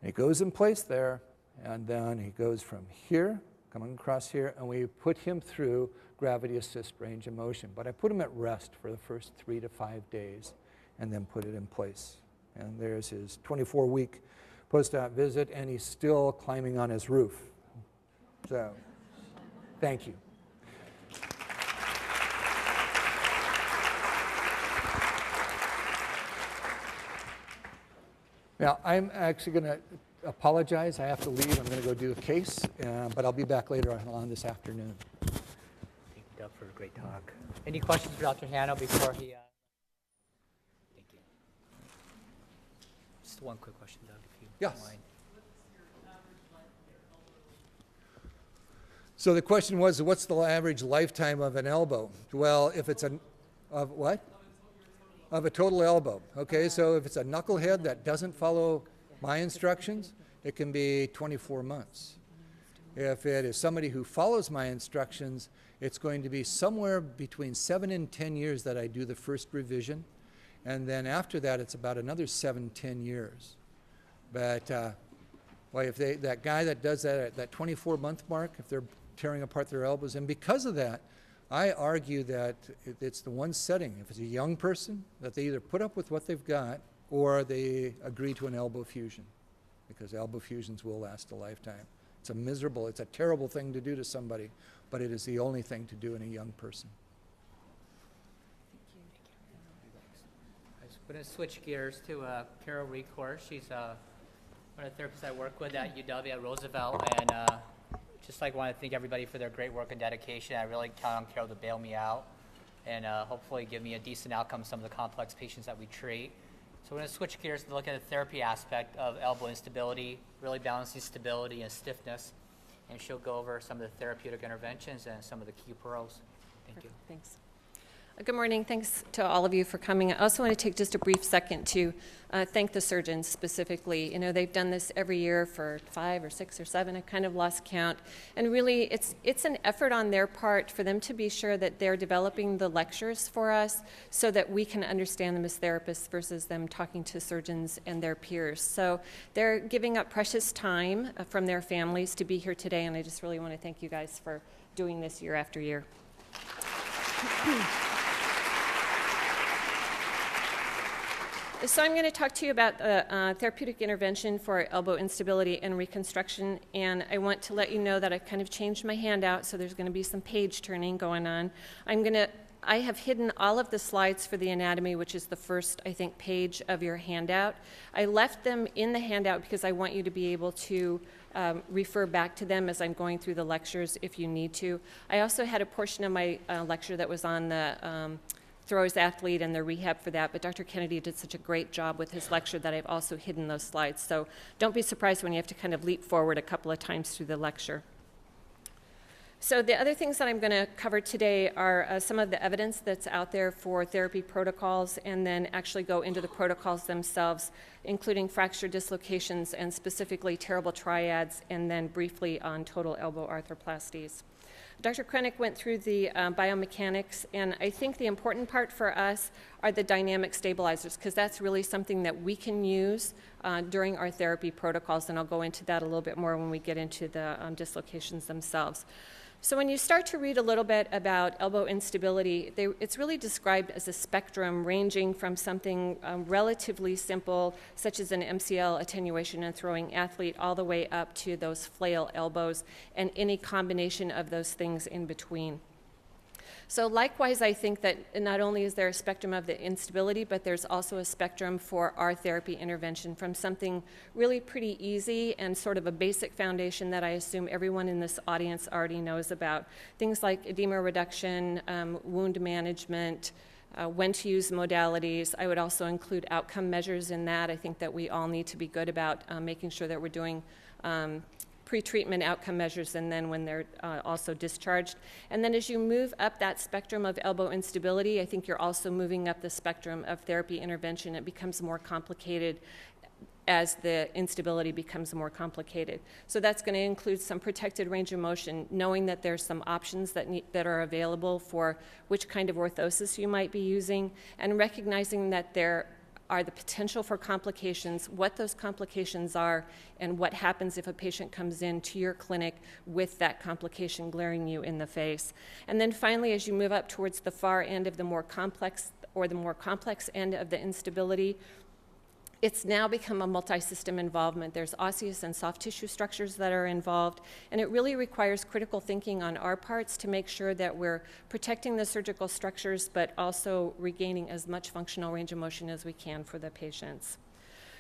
And it goes in place there, and then he goes from here, coming across here, and we put him through gravity assist range of motion. But I put him at rest for the first 3 to 5 days and then put it in place. And there's his 24-week post-op visit, and he's still climbing on his roof. So, thank you. Now, I'm actually going to apologize. I have to leave. I'm going to go do a case, but I'll be back later on this afternoon. Thank you, Doug, for a great talk. Any questions for Dr. Hanno before he... Thank you. Just one quick question, Doug, if you don't Yes. mind. So the question was, what's the average lifetime of an elbow? Well, if it's of what? Of a total elbow. Okay, so if it's a knucklehead that doesn't follow my instructions, it can be 24 months. If it is somebody who follows my instructions, it's going to be somewhere between 7 and 10 years that I do the first revision. And then after that, it's about another 7, 10 years. But well, if that guy that does that at that 24-month mark, if they're tearing apart their elbows, and because of that, I argue that it's the one setting, if it's a young person, that they either put up with what they've got or they agree to an elbow fusion, because elbow fusions will last a lifetime. It's a terrible thing to do to somebody, but it is the only thing to do in a young person. I'm going to switch gears to Carol Recore. She's one of the therapists I work with at UW at Roosevelt, and just want to thank everybody for their great work and dedication. I really count on Carol to bail me out and hopefully give me a decent outcome some of the complex patients that we treat. So we're going to switch gears to look at the therapy aspect of elbow instability, really balancing stability and stiffness, and she'll go over some of the therapeutic interventions and some of the key pearls. Thank you. Thanks. Good morning. Thanks to all of you for coming. I also want to take just a brief second to thank the surgeons specifically. You know, they've done this every year for 5 or 6 or 7. I kind of lost count. And really, it's an effort on their part for them to be sure that they're developing the lectures for us so that we can understand them as therapists versus them talking to surgeons and their peers. So they're giving up precious time from their families to be here today, and I just really want to thank you guys for doing this year after year. So I'm going to talk to you about the therapeutic intervention for elbow instability and reconstruction, and I want to let you know that I've kind of changed my handout, so there's going to be some page turning going on. I have hidden all of the slides for the anatomy, which is the first, I think, page of your handout. I left them in the handout because I want you to be able to refer back to them as I'm going through the lectures if you need to. I also had a portion of my lecture that was on the throws athlete and the rehab for that, but Dr. Kennedy did such a great job with his lecture that I've also hidden those slides. So don't be surprised when you have to kind of leap forward a couple of times through the lecture. So the other things that I'm going to cover today are some of the evidence that's out there for therapy protocols, and then actually go into the protocols themselves, including fracture dislocations and specifically terrible triads, and then briefly on total elbow arthroplasties. Dr. Kinetic went through the biomechanics, and I think the important part for us are the dynamic stabilizers, because that's really something that we can use during our therapy protocols, and I'll go into that a little bit more when we get into the dislocations themselves. So when you start to read a little bit about elbow instability, it's really described as a spectrum ranging from something relatively simple, such as an MCL attenuation and throwing athlete, all the way up to those flail elbows and any combination of those things in between. So likewise, I think that not only is there a spectrum of the instability, but there's also a spectrum for our therapy intervention, from something really pretty easy and sort of a basic foundation that I assume everyone in this audience already knows about. Things like edema reduction, wound management, when to use modalities. I would also include outcome measures in that. I think that we all need to be good about making sure that we're doing pre-treatment outcome measures, and then when they're also discharged. And then as you move up that spectrum of elbow instability, I think you're also moving up the spectrum of therapy intervention. It becomes more complicated as the instability becomes more complicated. So that's going to include some protected range of motion, knowing that there's some options that are available for which kind of orthosis you might be using, and recognizing that there are the potential for complications, what those complications are, and what happens if a patient comes into your clinic with that complication glaring you in the face. And then finally, as you move up towards the far end of the more complex end of the instability, it's now become a multi-system involvement. There's osseous and soft tissue structures that are involved, and it really requires critical thinking on our parts to make sure that we're protecting the surgical structures, but also regaining as much functional range of motion as we can for the patients.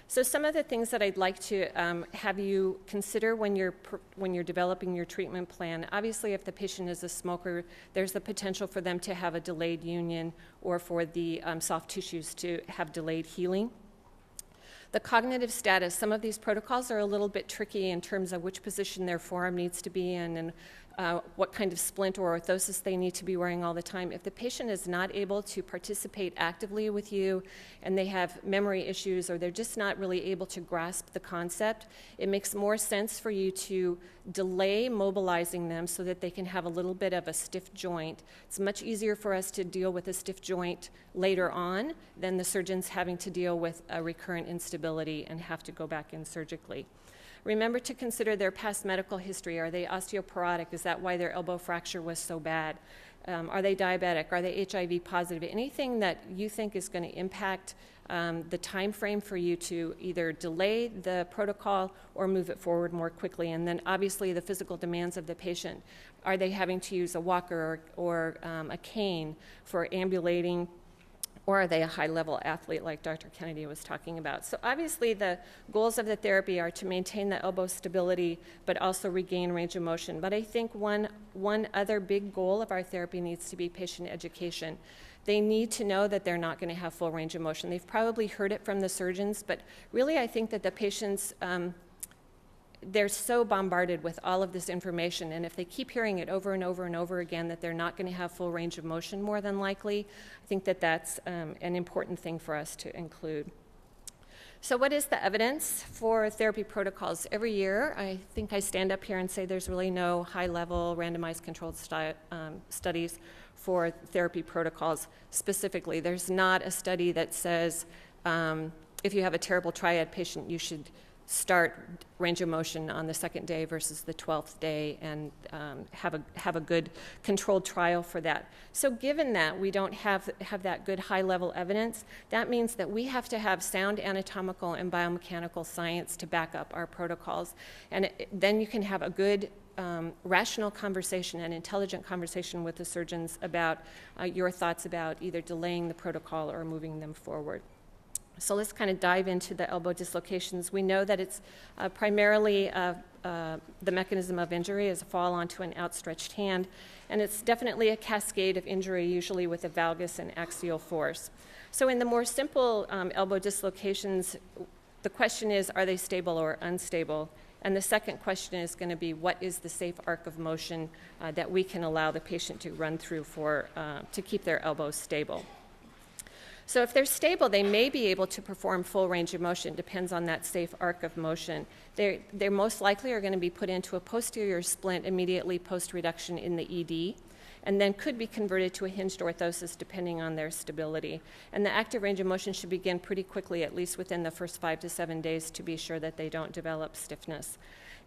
So some of the things that I'd like to have you consider when you're developing your treatment plan. Obviously, if the patient is a smoker, there's the potential for them to have a delayed union or for the soft tissues to have delayed healing. The cognitive status, some of these protocols are a little bit tricky in terms of which position their forearm needs to be in and what kind of splint or orthosis they need to be wearing all the time. If the patient is not able to participate actively with you and they have memory issues or they're just not really able to grasp the concept, it makes more sense for you to delay mobilizing them so that they can have a little bit of a stiff joint. It's much easier for us to deal with a stiff joint later on than the surgeons having to deal with a recurrent instability and have to go back in surgically. Remember to consider their past medical history. Are they osteoporotic? Is that why their elbow fracture was so bad? Are they diabetic? Are they HIV positive? Anything that you think is going to impact the time frame for you to either delay the protocol or move it forward more quickly. And then obviously the physical demands of the patient. Are they having to use a walker or a cane for ambulating? Or are they a high-level athlete like Dr. Kennedy was talking about? So obviously the goals of the therapy are to maintain the elbow stability, but also regain range of motion. But I think one other big goal of our therapy needs to be patient education. They need to know that they're not going to have full range of motion. They've probably heard it from the surgeons, but really I think that the patients, they're so bombarded with all of this information, and if they keep hearing it over and over and over again that they're not going to have full range of motion more than likely, I think that that's an important thing for us to include. So what is the evidence for therapy protocols? Every year, I think I stand up here and say there's really no high-level randomized controlled studies for therapy protocols specifically. There's not a study that says if you have a terrible triad patient, you should start range of motion on the second day versus the 12th day and have a good controlled trial for that. So given that we don't have that good high-level evidence, that means that we have to have sound anatomical and biomechanical science to back up our protocols. And then you can have a good rational conversation and intelligent conversation with the surgeons about your thoughts about either delaying the protocol or moving them forward. So let's kind of dive into the elbow dislocations. We know that it's primarily the mechanism of injury is a fall onto an outstretched hand, and it's definitely a cascade of injury, usually with a valgus and axial force. So in the more simple elbow dislocations, the question is, are they stable or unstable? And the second question is going to be, what is the safe arc of motion that we can allow the patient to run through to keep their elbows stable? So if they're stable, they may be able to perform full range of motion. Depends on that safe arc of motion. They're most likely are going to be put into a posterior splint immediately post-reduction in the ED, and then could be converted to a hinged orthosis depending on their stability. And the active range of motion should begin pretty quickly, at least within the first 5 to 7 days, to be sure that they don't develop stiffness.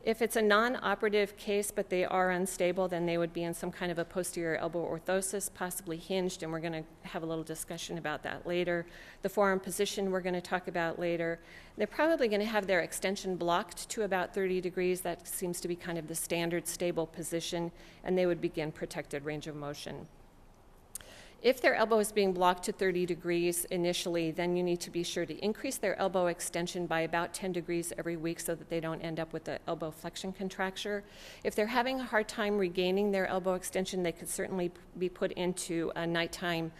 If it's a non-operative case but they are unstable, then they would be in some kind of a posterior elbow orthosis, possibly hinged, and we're going to have a little discussion about that later. The forearm position we're going to talk about later. They're probably going to have their extension blocked to about 30 degrees. That seems to be kind of the standard stable position, and they would begin protected range of motion. If their elbow is being blocked to 30 degrees initially, then you need to be sure to increase their elbow extension by about 10 degrees every week so that they don't end up with the elbow flexion contracture. If they're having a hard time regaining their elbow extension, they could certainly be put into a nighttime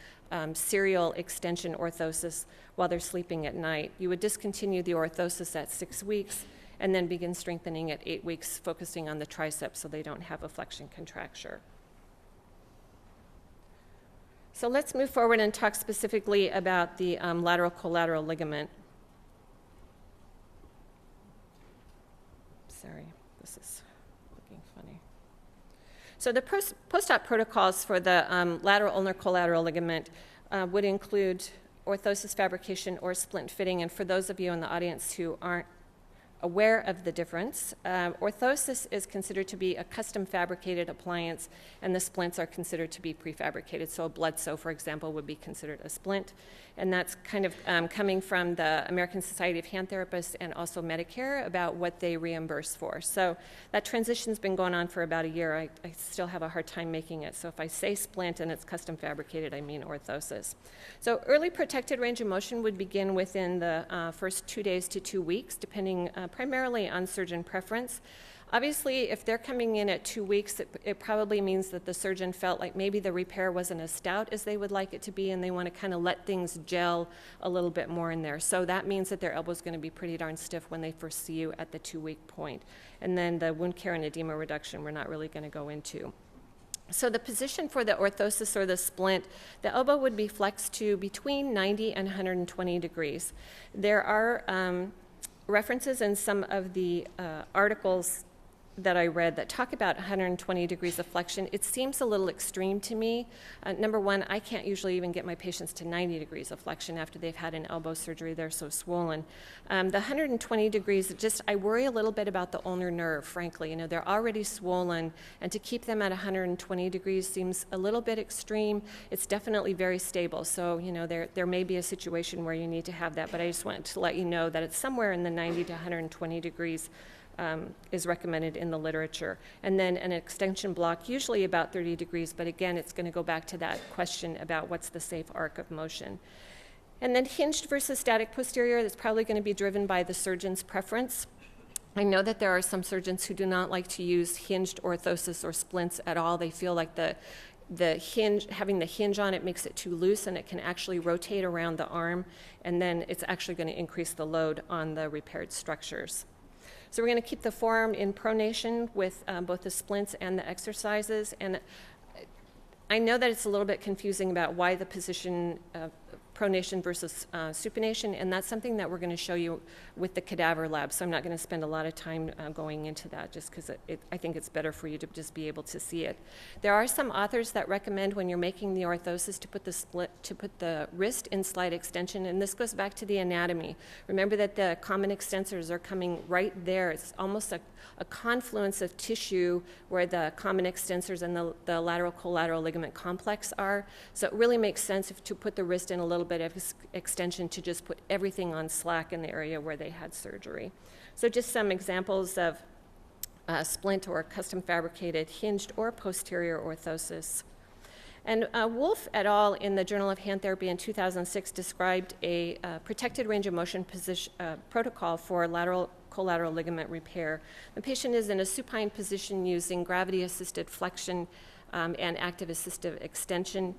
serial extension orthosis while they're sleeping at night. You would discontinue the orthosis at 6 weeks and then begin strengthening at 8 weeks, focusing on the triceps so they don't have a flexion contracture. So let's move forward and talk specifically about the lateral collateral ligament. Sorry, this is looking funny. So the post-op protocols for the lateral ulnar collateral ligament would include orthosis fabrication or splint fitting. And for those of you in the audience who aren't aware of the difference. Orthosis is considered to be a custom fabricated appliance, and the splints are considered to be prefabricated. So a blood sew, for example, would be considered a splint. And that's kind of coming from the American Society of Hand Therapists and also Medicare about what they reimburse for. So that transition's been going on for about a year. I still have a hard time making it. So if I say splint and it's custom fabricated, I mean orthosis. So early protected range of motion would begin within the first 2 days to 2 weeks, depending primarily on surgeon preference. Obviously, if they're coming in at 2 weeks, it probably means that the surgeon felt like maybe the repair wasn't as stout as they would like it to be, and they want to kind of let things gel a little bit more in there. So that means that their elbow is going to be pretty darn stiff when they first see you at the 2-week point. And then the wound care and edema reduction we're not really going to go into. So the position for the orthosis or the splint, the elbow would be flexed to between 90 and 120 degrees. There are references in some of the articles that I read that talk about 120 degrees of flexion. It seems a little extreme to me. Number one, I can't usually even get my patients to 90 degrees of flexion after they've had an elbow surgery. They're so swollen. The 120 degrees, I worry a little bit about the ulnar nerve, frankly. They're already swollen, and to keep them at 120 degrees seems a little bit extreme. It's definitely very stable. So, there may be a situation where you need to have that, but I just wanted to let you know that it's somewhere in the 90 to 120 degrees is recommended in the literature. And then an extension block, usually about 30 degrees, but again, it's going to go back to that question about what's the safe arc of motion. And then hinged versus static posterior, that's probably going to be driven by the surgeon's preference. I know that there are some surgeons who do not like to use hinged orthosis or splints at all. They feel like having the hinge on it makes it too loose, and it can actually rotate around the arm, and then it's actually going to increase the load on the repaired structures. So we're going to keep the forearm in pronation with both the splints and the exercises. And I know that it's a little bit confusing about why the position of pronation versus supination, and that's something that we're going to show you with the cadaver lab. So I'm not going to spend a lot of time going into that, just because I think it's better for you to just be able to see it. There are some authors that recommend when you're making the orthosis to put the wrist in slight extension, and this goes back to the anatomy. Remember that the common extensors are coming right there. It's almost a confluence of tissue where the common extensors and the lateral collateral ligament complex are. So it really makes sense to put the wrist in a little bit of extension to just put everything on slack in the area where they had surgery. So just some examples of splint or custom fabricated hinged or posterior orthosis. And Wolf et al. In the Journal of Hand Therapy in 2006 described a protected range of motion protocol for lateral collateral ligament repair. The patient is in a supine position using gravity-assisted flexion and active assistive extension.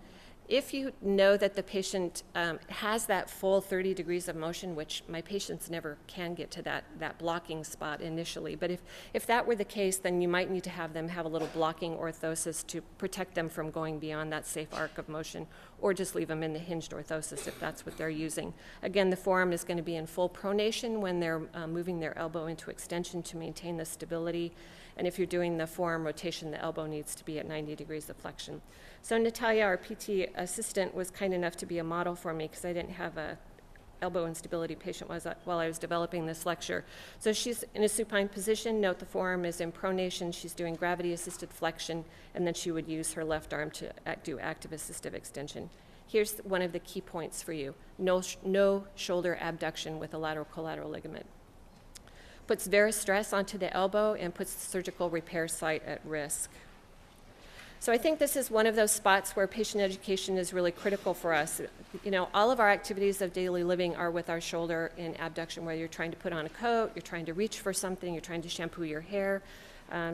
If you know that the patient has that full 30 degrees of motion, which my patients never can get to that blocking spot initially, but if that were the case, then you might need to have them have a little blocking orthosis to protect them from going beyond that safe arc of motion, or just leave them in the hinged orthosis if that's what they're using. Again, the forearm is going to be in full pronation when they're moving their elbow into extension to maintain the stability. And if you're doing the forearm rotation, the elbow needs to be at 90 degrees of flexion. So Natalia, our PT assistant, was kind enough to be a model for me because I didn't have a elbow instability patient while I was developing this lecture. So she's in a supine position. Note the forearm is in pronation. She's doing gravity-assisted flexion, and then she would use her left arm to do active assistive extension. Here's one of the key points for you. No shoulder abduction with a lateral collateral ligament. Puts varus stress onto the elbow and puts the surgical repair site at risk. So I think this is one of those spots where patient education is really critical for us. All of our activities of daily living are with our shoulder in abduction, where you're trying to put on a coat, you're trying to reach for something, you're trying to shampoo your hair.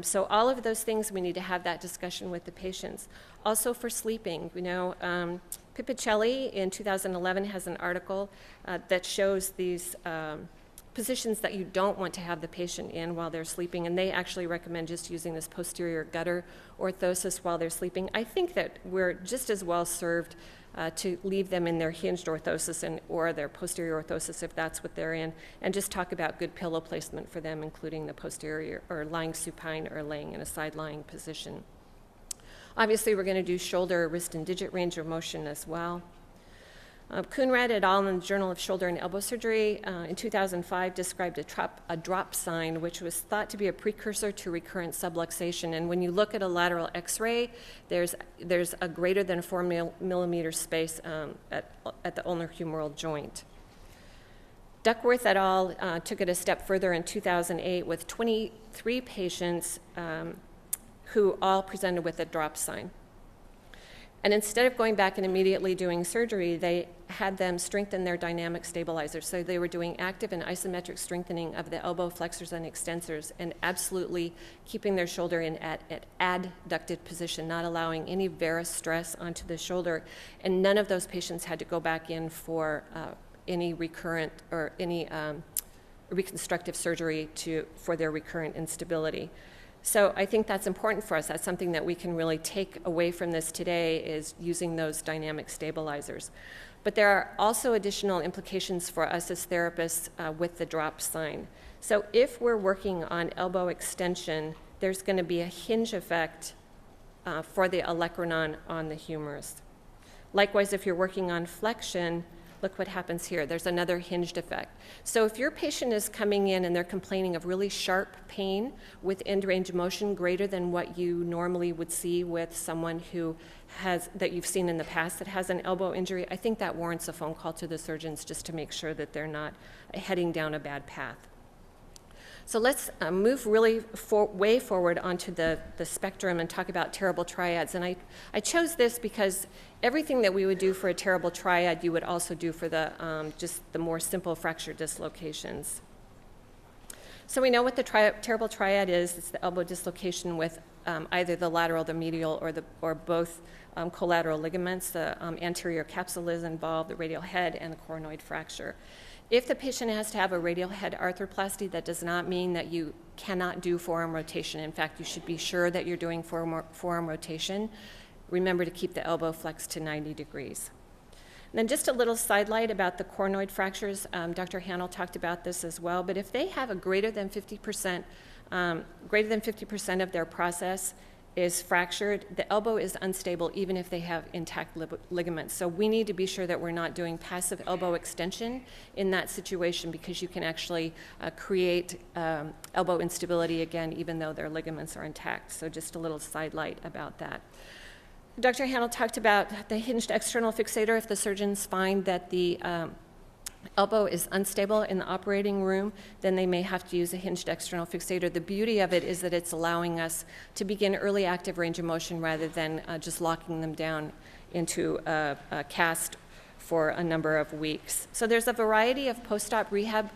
So all of those things, we need to have that discussion with the patients. Also for sleeping, Pipicelli in 2011 has an article that shows these positions that you don't want to have the patient in while they're sleeping, and they actually recommend just using this posterior gutter orthosis while they're sleeping. I think that we're just as well served to leave them in their hinged orthosis or their posterior orthosis if that's what they're in, and just talk about good pillow placement for them, including the posterior or lying supine or laying in a side-lying position. Obviously, we're going to do shoulder, wrist, and digit range of motion as well. Coonrad et al. In the Journal of Shoulder and Elbow Surgery in 2005 described a drop sign, which was thought to be a precursor to recurrent subluxation. And when you look at a lateral x-ray, there's a greater than 4 millimeter space at the ulnar humeral joint. Duckworth et al. Took it a step further in 2008 with 23 patients who all presented with a drop sign. And instead of going back and immediately doing surgery, they had them strengthen their dynamic stabilizers. So they were doing active and isometric strengthening of the elbow flexors and extensors and absolutely keeping their shoulder in at adducted position, not allowing any varus stress onto the shoulder. And none of those patients had to go back in for any recurrent or any reconstructive surgery for their recurrent instability. So I think that's important for us. That's something that we can really take away from this today, is using those dynamic stabilizers. But there are also additional implications for us as therapists with the drop sign. So if we're working on elbow extension, there's going to be a hinge effect for the olecranon on the humerus. Likewise, if you're working on flexion, look what happens here. There's another hinged effect. So if your patient is coming in and they're complaining of really sharp pain with end range of motion greater than what you normally would see with someone who that you've seen in the past that has an elbow injury, I think that warrants a phone call to the surgeons just to make sure that they're not heading down a bad path. So let's move really way forward onto the spectrum and talk about terrible triads. And I chose this because everything that we would do for a terrible triad, you would also do for just the more simple fracture dislocations. So we know what the terrible triad is. It's the elbow dislocation with either the lateral, the medial, or both collateral ligaments. The anterior capsule is involved, the radial head, and the coronoid fracture. If the patient has to have a radial head arthroplasty, that does not mean that you cannot do forearm rotation. In fact, you should be sure that you're doing forearm rotation. Remember to keep the elbow flexed to 90 degrees. And then just a little sidelight about the coronoid fractures. Dr. Hanel talked about this as well, but if they have a greater than 50% of their process is fractured, the elbow is unstable even if they have intact ligaments. So we need to be sure that we're not doing passive elbow extension in that situation, because you can actually create elbow instability again even though their ligaments are intact. So just a little sidelight about that. Dr. Hanel talked about the hinged external fixator. If the surgeons find that the elbow is unstable in the operating room, then they may have to use a hinged external fixator. The beauty of it is that it's allowing us to begin early active range of motion rather than just locking them down into a cast for a number of weeks. So there's a variety of post-op rehab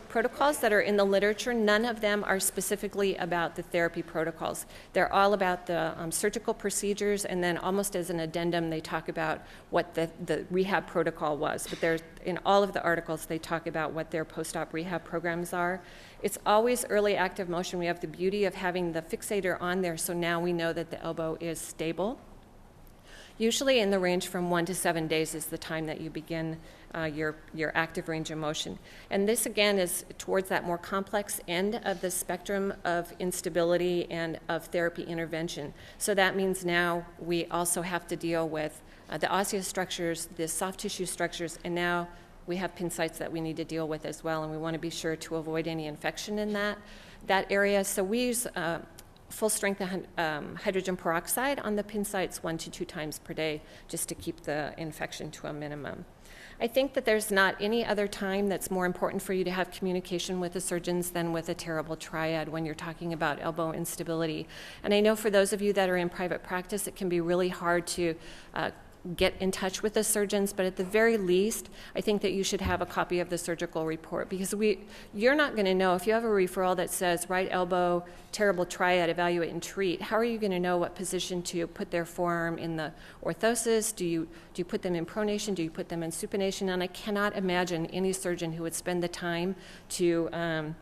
protocols that are in the literature. None of them are specifically about the therapy protocols. They're all about the surgical procedures, and then almost as an addendum, they talk about what the rehab protocol was. But in all of the articles, they talk about what their post-op rehab programs are. It's always early active motion. We have the beauty of having the fixator on there, so now we know that the elbow is stable. Usually in the range from 1 to 7 days is the time that you begin your active range of motion. And this again is towards that more complex end of the spectrum of instability and of therapy intervention. So that means now we also have to deal with the osseous structures, the soft tissue structures, and now we have pin sites that we need to deal with as well, and we want to be sure to avoid any infection in that area. So we use full-strength hydrogen peroxide on the pin sites 1 to 2 times per day just to keep the infection to a minimum. I think that there's not any other time that's more important for you to have communication with the surgeons than with a terrible triad when you're talking about elbow instability. And I know for those of you that are in private practice, it can be really hard to get in touch with the surgeons, but at the very least, I think that you should have a copy of the surgical report, because you're not going to know if you have a referral that says right elbow, terrible triad, evaluate and treat. How are you going to know what position to put their forearm in the orthosis? Do you put them in pronation? Do you put them in supination? And I cannot imagine any surgeon who would spend the time to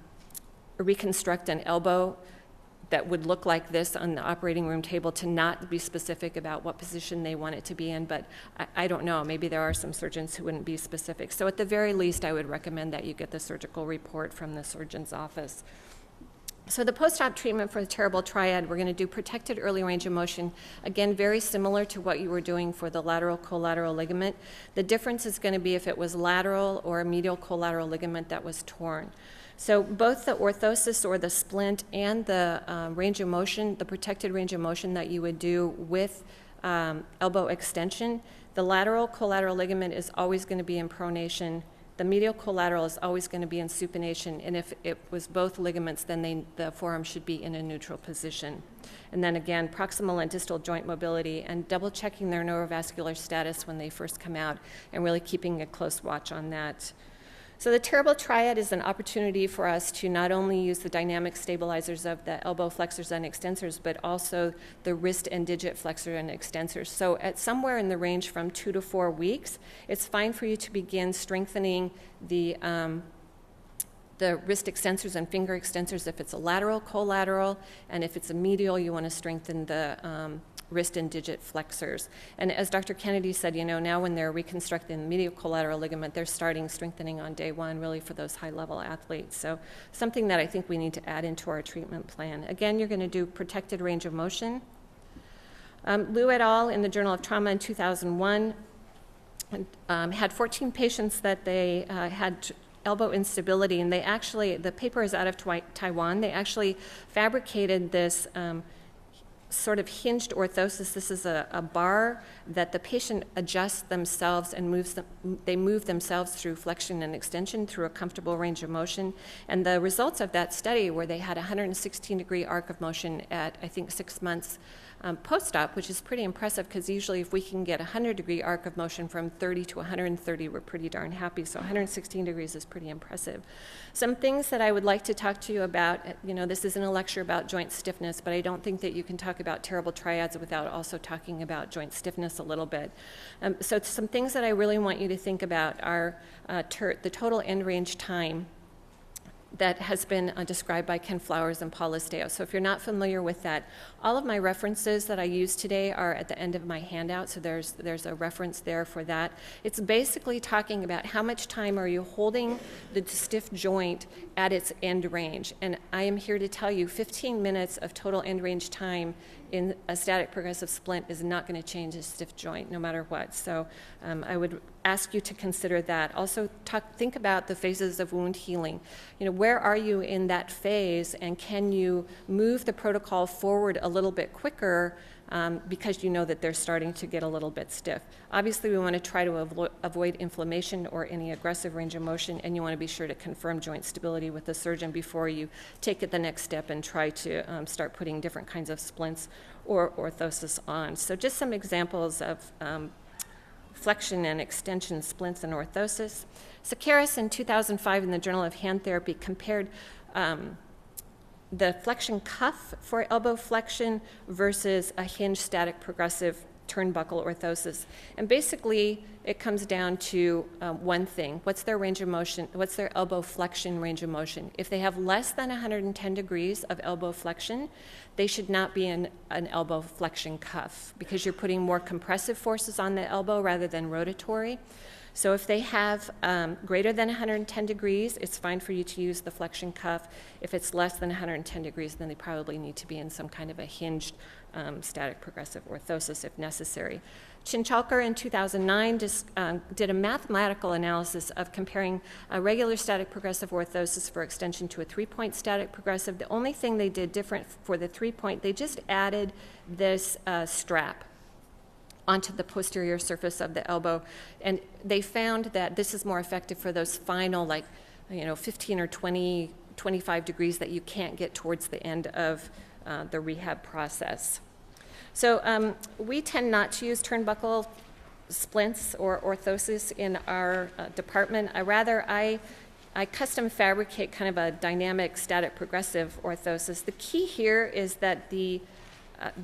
reconstruct an elbow that would look like this on the operating room table to not be specific about what position they want it to be in, but I don't know. Maybe there are some surgeons who wouldn't be specific. So at the very least, I would recommend that you get the surgical report from the surgeon's office. So the post-op treatment for the terrible triad, we're going to do protected early range of motion. Again, very similar to what you were doing for the lateral collateral ligament. The difference is going to be if it was lateral or a medial collateral ligament that was torn. So both the orthosis or the splint and the range of motion, the protected range of motion that you would do with elbow extension, the lateral collateral ligament is always going to be in pronation. The medial collateral is always going to be in supination, and if it was both ligaments, then the forearm should be in a neutral position. And then again, proximal and distal joint mobility, and double checking their neurovascular status when they first come out, and really keeping a close watch on that. So the terrible triad is an opportunity for us to not only use the dynamic stabilizers of the elbow flexors and extensors, but also the wrist and digit flexor and extensors. So at somewhere in the range from 2 to 4 weeks, it's fine for you to begin strengthening the wrist extensors and finger extensors if it's a lateral, collateral, and if it's a medial, you want to strengthen the wrist and digit flexors. And as Dr. Kennedy said, you know, now when they're reconstructing the medial collateral ligament, they're starting strengthening on day one, really for those high-level athletes. So something that I think we need to add into our treatment plan. Again, you're going to do protected range of motion. Liu et al. In the Journal of Trauma in 2001 had 14 patients that they had elbow instability, and they actually, the paper is out of Taiwan, they actually fabricated this sort of hinged orthosis. This is a bar that the patient adjusts themselves and they move themselves through flexion and extension through a comfortable range of motion. And the results of that study where they had a 116-degree arc of motion at, I think, 6 months post-op, which is pretty impressive because usually if we can get a 100-degree arc of motion from 30 to 130, we're pretty darn happy. So 116 degrees is pretty impressive. Some things that I would like to talk to you about, you know, this isn't a lecture about joint stiffness, but I don't think that you can talk about terrible triads without also talking about joint stiffness a little bit. So some things that I really want you to think about are the total end range time that has been described by Ken Flowers and Paul Listeo. So if you're not familiar with that, all of my references that I use today are at the end of my handout, so there's a reference there for that. It's basically talking about how much time are you holding the stiff joint at its end range. And I am here to tell you 15 minutes of total end range time in a static progressive splint is not going to change a stiff joint no matter what. So I would ask you to consider that. Also think about the phases of wound healing. You know, where are you in that phase, and can you move the protocol forward a little bit quicker because you know that they're starting to get a little bit stiff. Obviously, we want to try to avoid inflammation or any aggressive range of motion, and you want to be sure to confirm joint stability with the surgeon before you take it the next step and try to start putting different kinds of splints or orthosis on. So just some examples of flexion and extension splints and orthosis. Sakaris in 2005 in the Journal of Hand Therapy compared the flexion cuff for elbow flexion versus a hinge static progressive turnbuckle orthosis. And basically, it comes down to one thing. What's their range of motion? What's their elbow flexion range of motion? If they have less than 110 degrees of elbow flexion, they should not be in an elbow flexion cuff because you're putting more compressive forces on the elbow rather than rotatory. So if they have greater than 110 degrees, it's fine for you to use the flexion cuff. If it's less than 110 degrees, then they probably need to be in some kind of a hinged static progressive orthosis if necessary. Chinchalkar in 2009 did a mathematical analysis of comparing a regular static progressive orthosis for extension to a 3-point static progressive. The only thing they did different for the 3-point, they just added this strap onto the posterior surface of the elbow. And they found that this is more effective for those final, 15 or 20, 25 degrees that you can't get towards the end of the rehab process. So we tend not to use turnbuckle splints or orthosis in our department. I custom fabricate kind of a dynamic static progressive orthosis. The key here is that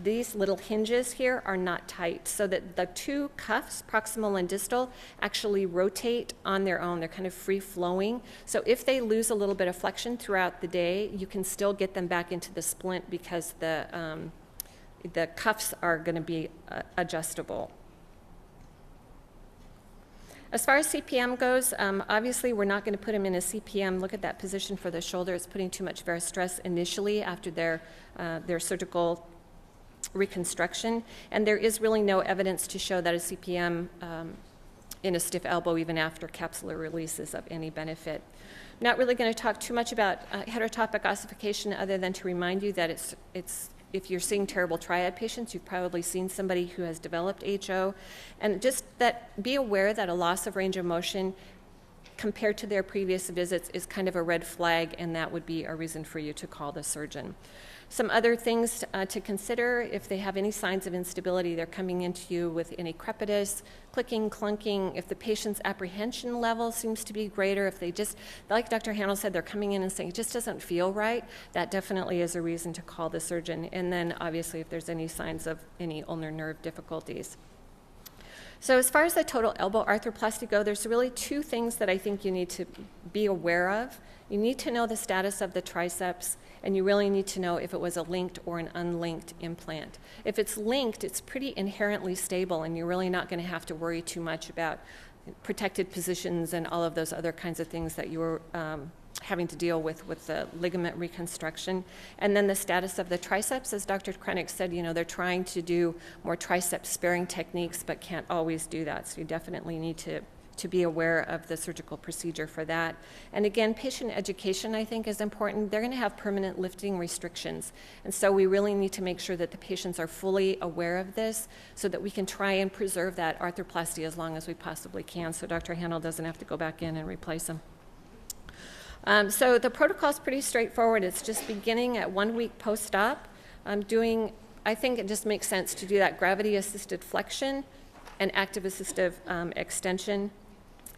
these little hinges here are not tight, so that the two cuffs, proximal and distal, actually rotate on their own. They're kind of free-flowing. So if they lose a little bit of flexion throughout the day, you can still get them back into the splint because the cuffs are going to be adjustable. As far as CPM goes, obviously we're not going to put him in a CPM. Look at that position for the shoulder. It's putting too much varus stress initially after their surgical reconstruction. And there is really no evidence to show that a CPM in a stiff elbow, even after capsular release, is of any benefit. I'm not really going to talk too much about heterotopic ossification other than to remind you that it's if you're seeing terrible triad patients, you've probably seen somebody who has developed HO. And just that, be aware that a loss of range of motion compared to their previous visits is kind of a red flag, and that would be a reason for you to call the surgeon. Some other things to consider: if they have any signs of instability, they're coming into you with any crepitus, clicking, clunking. If the patient's apprehension level seems to be greater, if they just, like Dr. Hanel said, they're coming in and saying, it just doesn't feel right, that definitely is a reason to call the surgeon. And then obviously if there's any signs of any ulnar nerve difficulties. So as far as the total elbow arthroplasty go, there's really two things that I think you need to be aware of. You need to know the status of the triceps, and you really need to know if it was a linked or an unlinked implant. If it's linked, it's pretty inherently stable, and you're really not going to have to worry too much about protected positions and all of those other kinds of things that you were having to deal with the ligament reconstruction. And then the status of the triceps, as Dr. Kinetic said, they're trying to do more triceps sparing techniques, but can't always do that. So you definitely need to be aware of the surgical procedure for that. And again, patient education, I think, is important. They're going to have permanent lifting restrictions. And so we really need to make sure that the patients are fully aware of this so that we can try and preserve that arthroplasty as long as we possibly can, so Dr. Hanel doesn't have to go back in and replace them. So the protocol is pretty straightforward. It's just beginning at 1 week post-op. I think it just makes sense to do that gravity-assisted flexion and active assistive extension.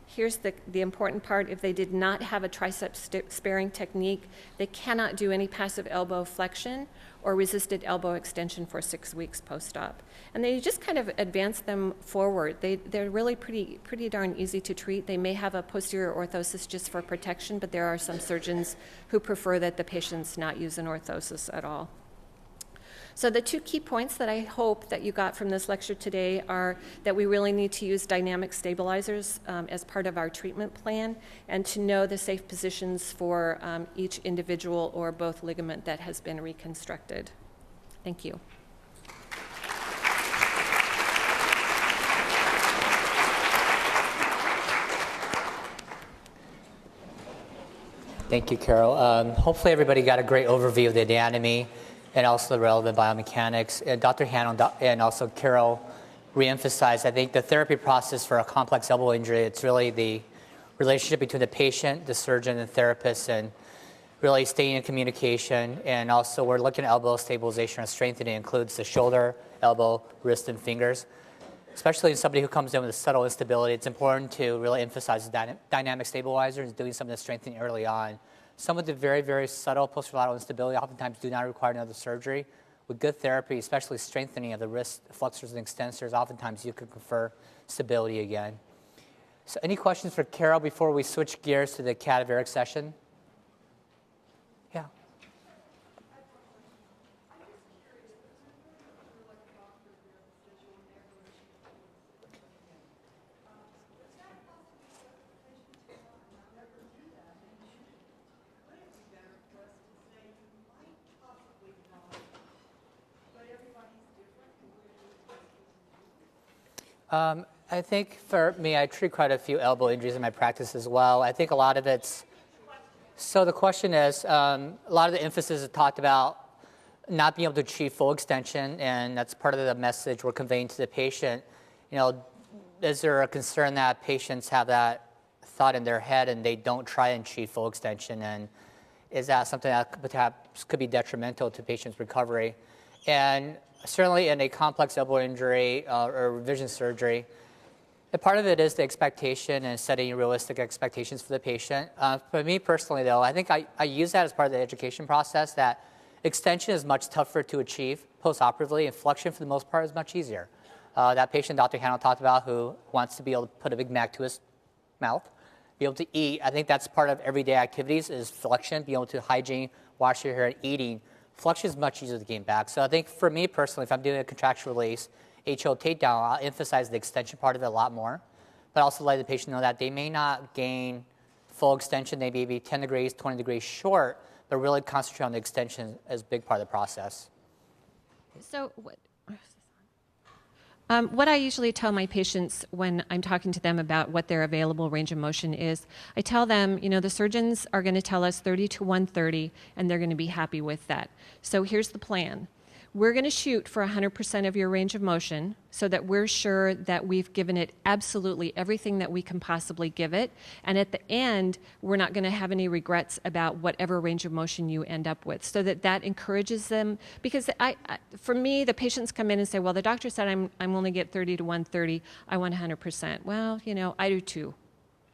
Here's the important part: if they did not have a triceps sparing technique, they cannot do any passive elbow flexion or resisted elbow extension for 6 weeks post-op. And they just kind of advance them forward. They're really pretty darn easy to treat. They may have a posterior orthosis just for protection, but there are some surgeons who prefer that the patients not use an orthosis at all. So the two key points that I hope that you got from this lecture today are that we really need to use dynamic stabilizers as part of our treatment plan, and to know the safe positions for each individual or both ligament that has been reconstructed. Thank you. Thank you, Carol. Hopefully everybody got a great overview of the anatomy and also the relevant biomechanics. Dr. Hanel and also Carol reemphasized, I think, the therapy process for a complex elbow injury. It's really the relationship between the patient, the surgeon, and the therapist, and really staying in communication. And also we're looking at elbow stabilization and strengthening. It includes the shoulder, elbow, wrist, and fingers. Especially in somebody who comes in with a subtle instability, it's important to really emphasize the dynamic stabilizer and doing some of the strengthening early on. Some of the very, very subtle posterolateral instability oftentimes do not require another surgery. With good therapy, especially strengthening of the wrist flexors and extensors, oftentimes you can confer stability again. So any questions for Carol before we switch gears to the cadaveric session? Yeah. I think for me, I treat quite a few elbow injuries in my practice as well. I think a lot of it's, so the question is, a lot of the emphasis is talked about not being able to achieve full extension, and that's part of the message we're conveying to the patient. Is there a concern that patients have that thought in their head and they don't try and achieve full extension? And is that something that perhaps could be detrimental to patients' recovery? And certainly in a complex elbow injury or revision surgery, a part of it is the expectation and setting realistic expectations for the patient. For me personally, though, I think I use that as part of the education process, that extension is much tougher to achieve post-operatively, and flexion, for the most part, is much easier. That patient Dr. Hanel talked about who wants to be able to put a Big Mac to his mouth, be able to eat, I think that's part of everyday activities is flexion, being able to hygiene, wash your hair, and eating. Flexion is much easier to gain back. So I think for me personally, if I'm doing a contracture release, HO takedown, I'll emphasize the extension part of it a lot more. but also let the patient know that they may not gain full extension. They may be 10 degrees, 20 degrees short, but really concentrate on the extension as a big part of the process. So what I usually tell my patients when I'm talking to them about what their available range of motion is, I tell them, you know, the surgeons are going to tell us 30 to 130, and they're going to be happy with that. So here's the plan. We're going to shoot for 100% of your range of motion so that we're sure that we've given it absolutely everything that we can possibly give it. And at the end, we're not going to have any regrets about whatever range of motion you end up with, so that encourages them. Because for me, the patients come in and say, well, the doctor said I'm only get 30 to 130. I want 100%. Well, you know, I do too.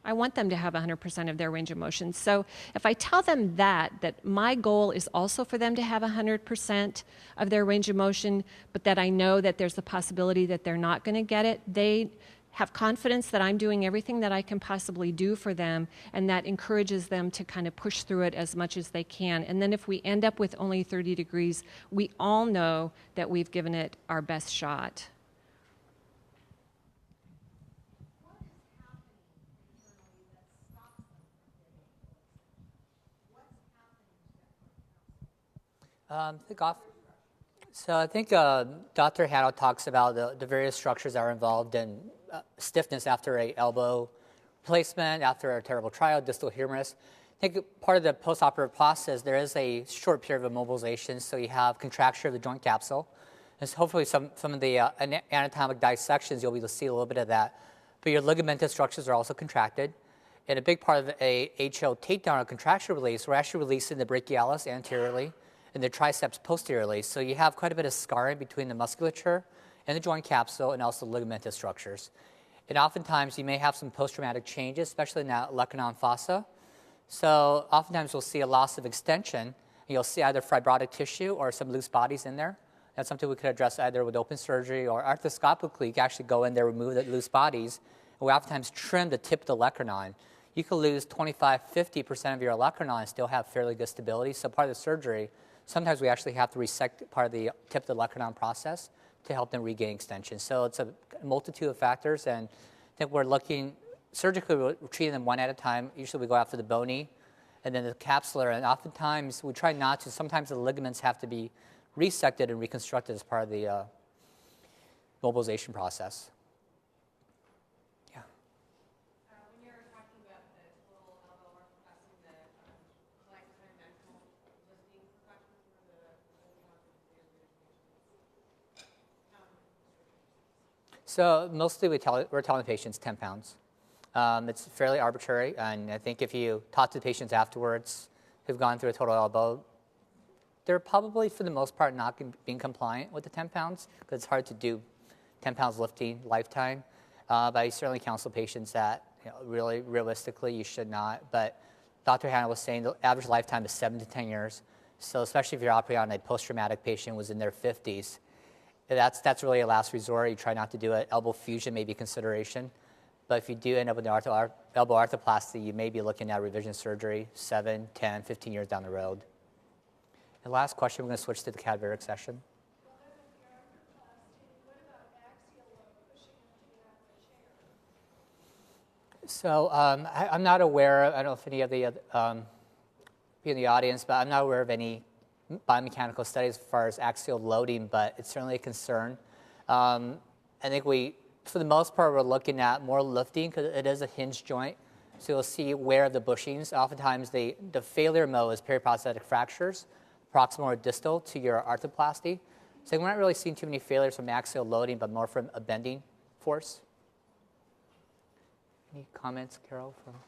I want them to have 100% of their range of motion. So if I tell them that my goal is also for them to have 100% of their range of motion, but that I know that there's a possibility that they're not going to get it, they have confidence that I'm doing everything that I can possibly do for them, and that encourages them to kind of push through it as much as they can. And then if we end up with only 30 degrees, we all know that we've given it our best shot. I think Dr. Hanno talks about the various structures that are involved in stiffness after a elbow replacement, after a terrible trial, distal humerus. I think part of the postoperative process, there is a short period of immobilization, so you have contracture of the joint capsule. And so hopefully some of the anatomic dissections, you'll be able to see a little bit of that. But your ligamentous structures are also contracted. And a big part of a HO takedown or contracture release, we're actually releasing the brachialis anteriorly and the triceps posteriorly. So you have quite a bit of scarring between the musculature and the joint capsule and also ligamentous structures. And oftentimes you may have some post-traumatic changes, especially in that olecranon fossa. So oftentimes we'll see a loss of extension. You'll see either fibrotic tissue or some loose bodies in there. That's something we could address either with open surgery or arthroscopically. You can actually go in there, remove the loose bodies, and we oftentimes trim the tip of the olecranon. You could lose 25–50% of your olecranon and still have fairly good stability. So part of the surgery, sometimes we actually have to resect part of the tip of the olecranon process to help them regain extension. So it's a multitude of factors, and I think we're looking, surgically we're treating them one at a time. Usually we go after the bony and then the capsular, and oftentimes we try not to. Sometimes the ligaments have to be resected and reconstructed as part of the mobilization process. Yeah. When you're talking about the total elbow arthroplasty, the lifetime ankle lifting precautions for the So mostly we're telling patients 10 pounds. It's fairly arbitrary, and I think if you talk to the patients afterwards who've gone through a total elbow, they're probably, for the most part, not being compliant with the 10 pounds, because it's hard to do 10 pounds lifting lifetime. But I certainly counsel patients that, you know, really, realistically, you should not. But Dr. Hanna was saying the average lifetime is 7 to 10 years. So especially if you're operating on a post-traumatic patient who was in their 50s, that's really a last resort. You try not to do it. Elbow fusion may be a consideration. But if you do end up with an elbow arthroplasty, you may be looking at revision surgery 7, 10, 15 years down the road. And last question, we're going to switch to the cadaveric session. So I'm not aware, I don't know if any of the in the audience, but I'm not aware of any biomechanical studies as far as axial loading, but it's certainly a concern. I think for the most part, we're looking at more lifting because it is a hinge joint. So you'll see wear of the bushings. Oftentimes, the failure mode is periprosthetic fractures, proximal or distal to your arthroplasty. So we're not really seeing too many failures from axial loading, but more from a bending force. Any comments, Carol?